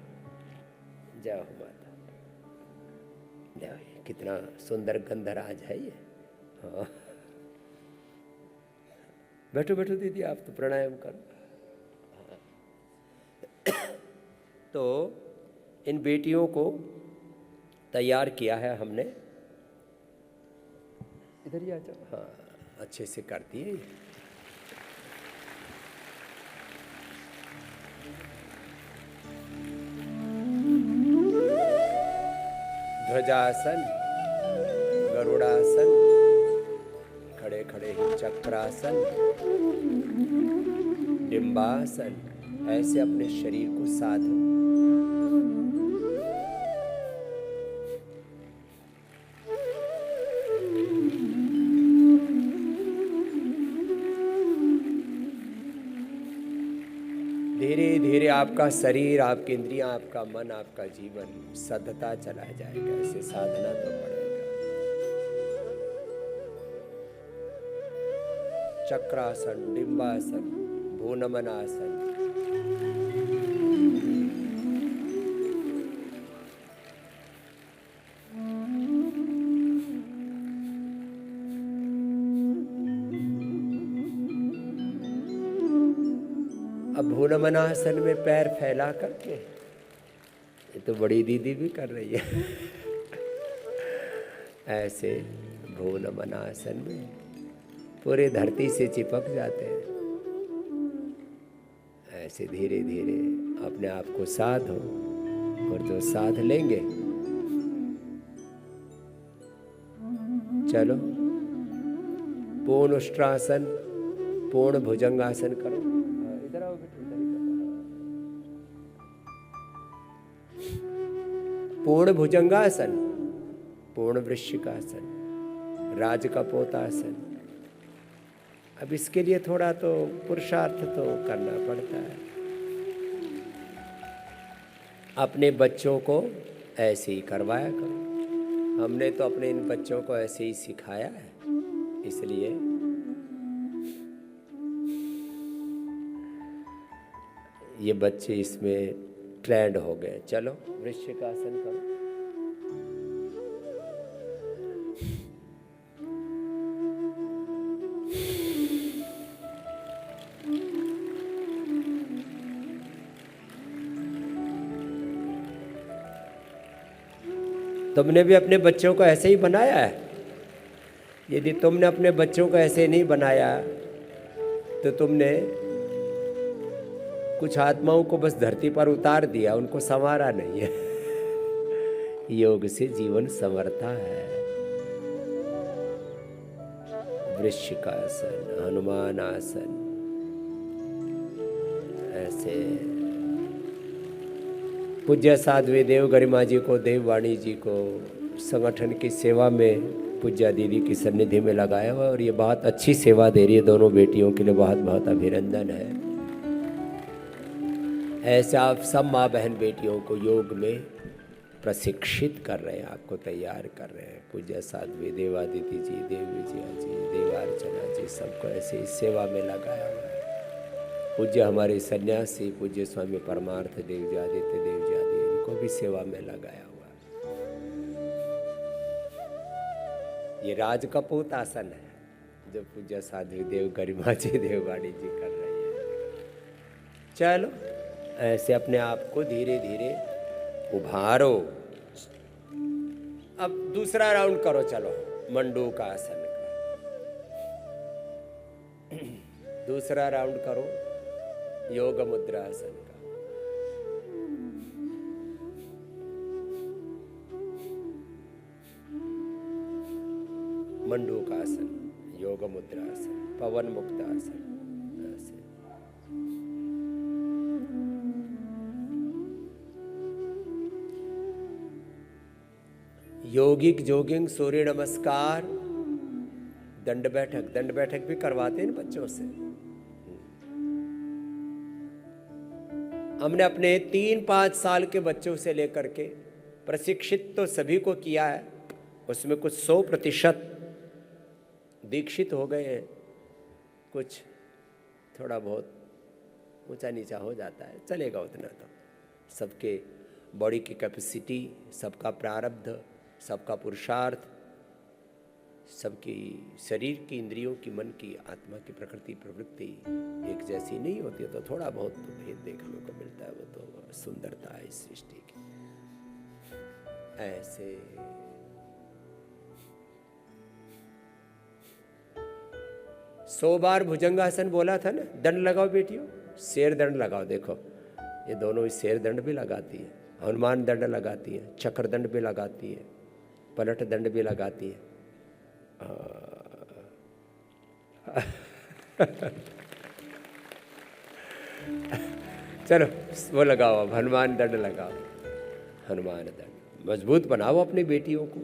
जय हो माता। जय। कितना सुंदर गंधराज है ये। हाँ, बैठो बैठो दीदी, आप तो प्राणायाम करो। तो इन बेटियों को तैयार किया है हमने। इधर ही आ जाओ। हाँ, अच्छे से करती है। ध्वजासन, गरुड़ासन, खड़े खड़े ही चक्रासन, डिम्बासन। ऐसे अपने शरीर को साधो। धीरे धीरे आपका शरीर, आपकी इंद्रियां, आपका मन, आपका जीवन सधता चला जाएगा। ऐसे साधना तो पड़ेगा। चक्रासन, डिम्बासन, भूनमनासन। अब भूनमनासन में पैर फैला करके, ये तो बड़ी दीदी भी कर रही है। ऐसे भूनमनासन में पूरे धरती से चिपक जाते हैं। ऐसे धीरे धीरे अपने आप को साधो। और जो साध लेंगे, चलो पूर्ण उष्ट्रासन, पूर्ण भुजंगासन करो। इधर आओ पूर्ण भुजंगासन, पूर्ण वृश्चिकासन, राजकपोतासन। अब इसके लिए थोड़ा तो पुरुषार्थ तो करना पड़ता है। अपने बच्चों को ऐसे ही करवाया करो। हमने तो अपने इन बच्चों को ऐसे ही सिखाया है, इसलिए ये बच्चे इसमें ट्रेंड हो गए। चलो वृश्चिकासन करो। तुमने भी अपने बच्चों को ऐसे ही बनाया है। यदि तुमने अपने बच्चों को ऐसे नहीं बनाया तो तुमने कुछ आत्माओं को बस धरती पर उतार दिया, उनको संवारा नहीं है। योग से जीवन संवरता है। वृश्चिकासन, हनुमान आसन, ऐसे पूज्य साध्वी देव गरिमा जी को, देववाणी जी को संगठन की सेवा में पूज्या दीदी की सन्निधि में लगाया हुआ, और ये बहुत अच्छी सेवा दे रही है। दोनों बेटियों के लिए बहुत बहुत अभिनंदन है। ऐसे आप सब माँ बहन बेटियों को योग में प्रशिक्षित कर रहे हैं, आपको तैयार कर रहे हैं। पूज्य साध्वी देवादिति जी, देव विजया जी, देवार्चना जी, सबको ऐसे ही सेवा में लगाया हुआ है। पूज्य हमारे सन्यासी पूज्य स्वामी परमार्थ देव जी, आदित्य देव जी आदि, इनको भी सेवा में लगाया हुआ है। ये राजकपूत आसन है जो पूज्य साध्वी देव गरिमा जी, देववाणी जी कर रही है। चलो ऐसे अपने आप को धीरे धीरे उभारो। अब दूसरा राउंड करो। चलो मंडूक आसन का दूसरा राउंड करो, योग मुद्रा आसन का। मंडूक आसन, योग मुद्रा आसन, पवन मुक्त आसन। ऐसे योगिक जोगिंग, सूर्य नमस्कार, दंड बैठक। दंड बैठक भी करवाते हैं बच्चों से। हमने अपने 3-5 साल के बच्चों से लेकर के प्रशिक्षित तो सभी को किया है, उसमें कुछ 100% दीक्षित हो गए हैं, कुछ थोड़ा बहुत ऊंचा नीचा हो जाता है, चलेगा उतना तो। सबके बॉडी की कैपेसिटी, सबका प्रारब्ध, सबका पुरुषार्थ, सबकी शरीर की, इंद्रियों की, मन की, आत्मा की प्रकृति प्रवृत्ति एक जैसी नहीं होती, तो थोड़ा बहुत तो भेद देखने को मिलता है। वो तो सुंदरता है इस सृष्टि की। ऐसे 100 बार भुजंगासन बोला था ना। दंड लगाओ बेटियों, शेर दंड लगाओ। देखो ये दोनों शेर दंड भी लगाती है, हनुमान दंड लगाती है, चक्र दंड भी लगाती है, पलट दंड भी लगाती है। चलो वो लगाओ, अब हनुमान दंड लगाओ। हनुमान दंड मजबूत बनाओ अपनी बेटियों को।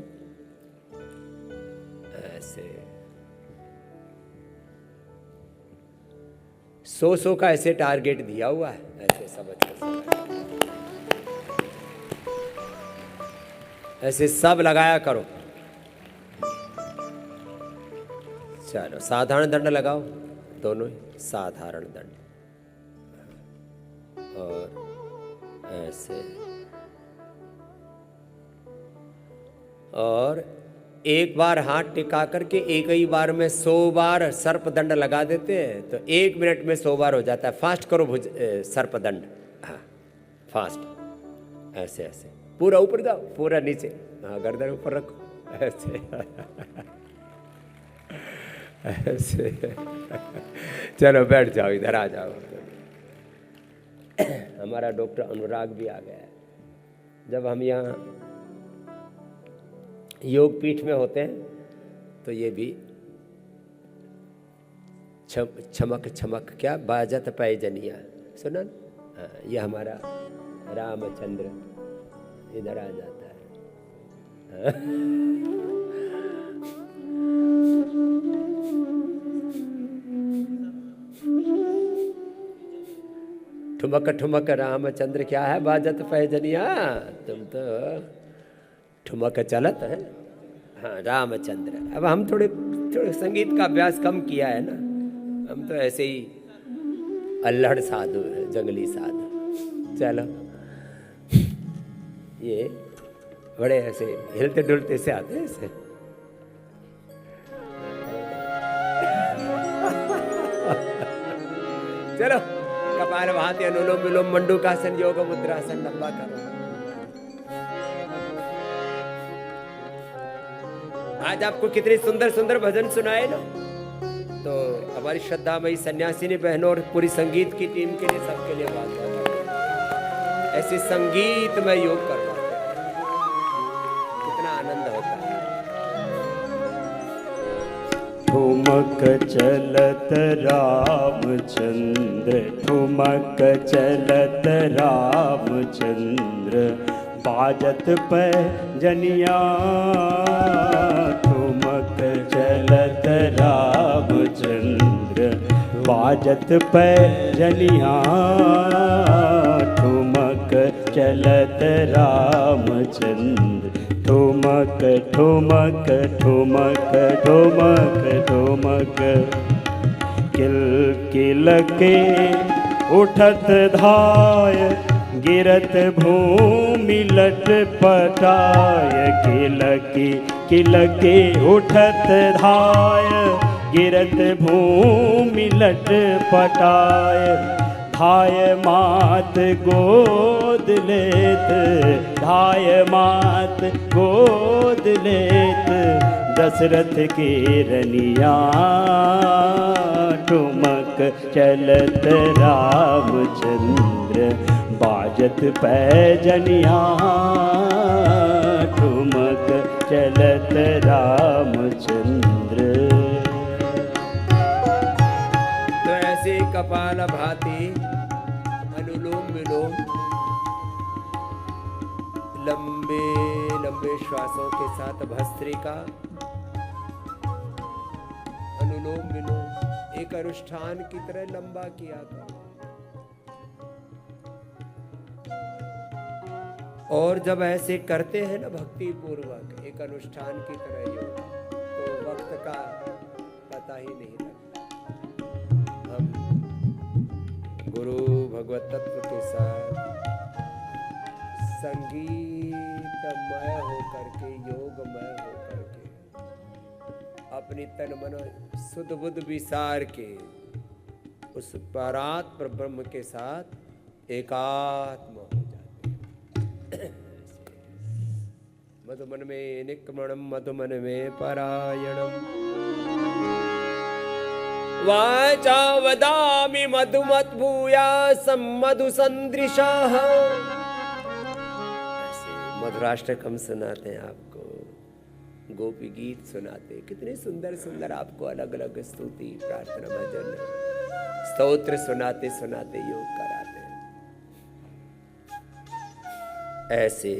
ऐसे 100 का ऐसे टारगेट दिया हुआ है, ऐसे समझ ऐसे सब लगाया करो। चलो साधारण दंड लगाओ, दोनों ही साधारण दंड, और ऐसे, और एक बार हाथ टिका करके एक ही बार में 100 बार सर्प दंड लगा देते हैं, तो 1 मिनट में 100 बार हो जाता है। फास्ट करो सर्प दंड। हाँ फास्ट, ऐसे ऐसे पूरा ऊपर जाओ, पूरा नीचे, हाँ गर्दन ऊपर रखो, ऐसे ऐसे। चलो बैठ जाओ, इधर आ जाओ। हमारा डॉक्टर अनुराग भी आ गया है। जब हम यहाँ योग पीठ में होते हैं तो ये भी छमक छमक क्या बाजत पैजनिया, सुना ना? हाँ, ये हमारा रामचंद्र इधर आ जाता है। ठुमक ठुमक रामचंद्र क्या है बाजत पैजनिया, तुम तो ठुमक चलत है। हाँ रामचंद्र। अब हम थोड़े संगीत का अभ्यास कम किया है ना, हम तो ऐसे ही अल्हड़ साधु है, जंगली साधु। चलो ये बड़े ऐसे हिलते डुलते से आते हैं ऐसे। चलो कपाल भाती, अनुलोम विलोम, मंडूकासन, योग मुद्रासन, लंबा करो। आज आपको कितने सुंदर सुंदर भजन सुनाए ना, तो हमारी श्रद्धामयी सन्यासिनी बहनों और पूरी संगीत की टीम के लिए, सबके लिए बात है। ऐसे संगीत में योग कर पाते हैं, कितना आनंद होता है। ठुमक चलत रामचंद्र, ठुमक चलत रामचंद्र, बाजत पैजनिया। ठुमक चलत रामचंद्र, बाजत पैजनिया। ठुमक चलत रामचंद्र, ठुमक ठुमक ठुमक ठुमक ठुमक। किल किल के उठत धाय, गिरत भूमि लटपटाय। किल के उठत धाय, गिरत भूमि लटपटाय। धाय मात गोद लेत, धाय मात गोद लेत, दशरथ के रनिया। ठुमक चलत रामचंद्र, बाजत पैजनिया। ठुमक चलत रामचंद्र। तो ऐसे कपाल भाती, अनुलोम विलोम, लंबे लंबे श्वासों के साथ भस्त्रिका, अनुलोम विलोम एक अनुष्ठान की तरह लंबा किया करो। और जब ऐसे करते हैं ना भक्ति पूर्वक, एक अनुष्ठान की तरह योग, तो वक्त का पता ही नहीं लगता। हम गुरु भगवत तत्व के साथ संगीतमय होकर के, योगमय होकर के, अपनी तन मन सुध बुध विसार के उस परात्पर ब्रह्म के साथ एकात्म हो जाते हैं। मधुमन में निक्रमणम, मधुमन में परायणम, वाचा वदामि मधुमत भूयासम मधु सदृशाः। ऐसे मधुराष्टकम सुनाते हैं आपको, गोपी गीत सुनाते, कितने सुंदर सुंदर आपको अलग अलग स्तुति, प्रार्थना, भजन, स्तोत्र सुनाते सुनाते योग कराते। ऐसे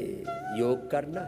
योग करना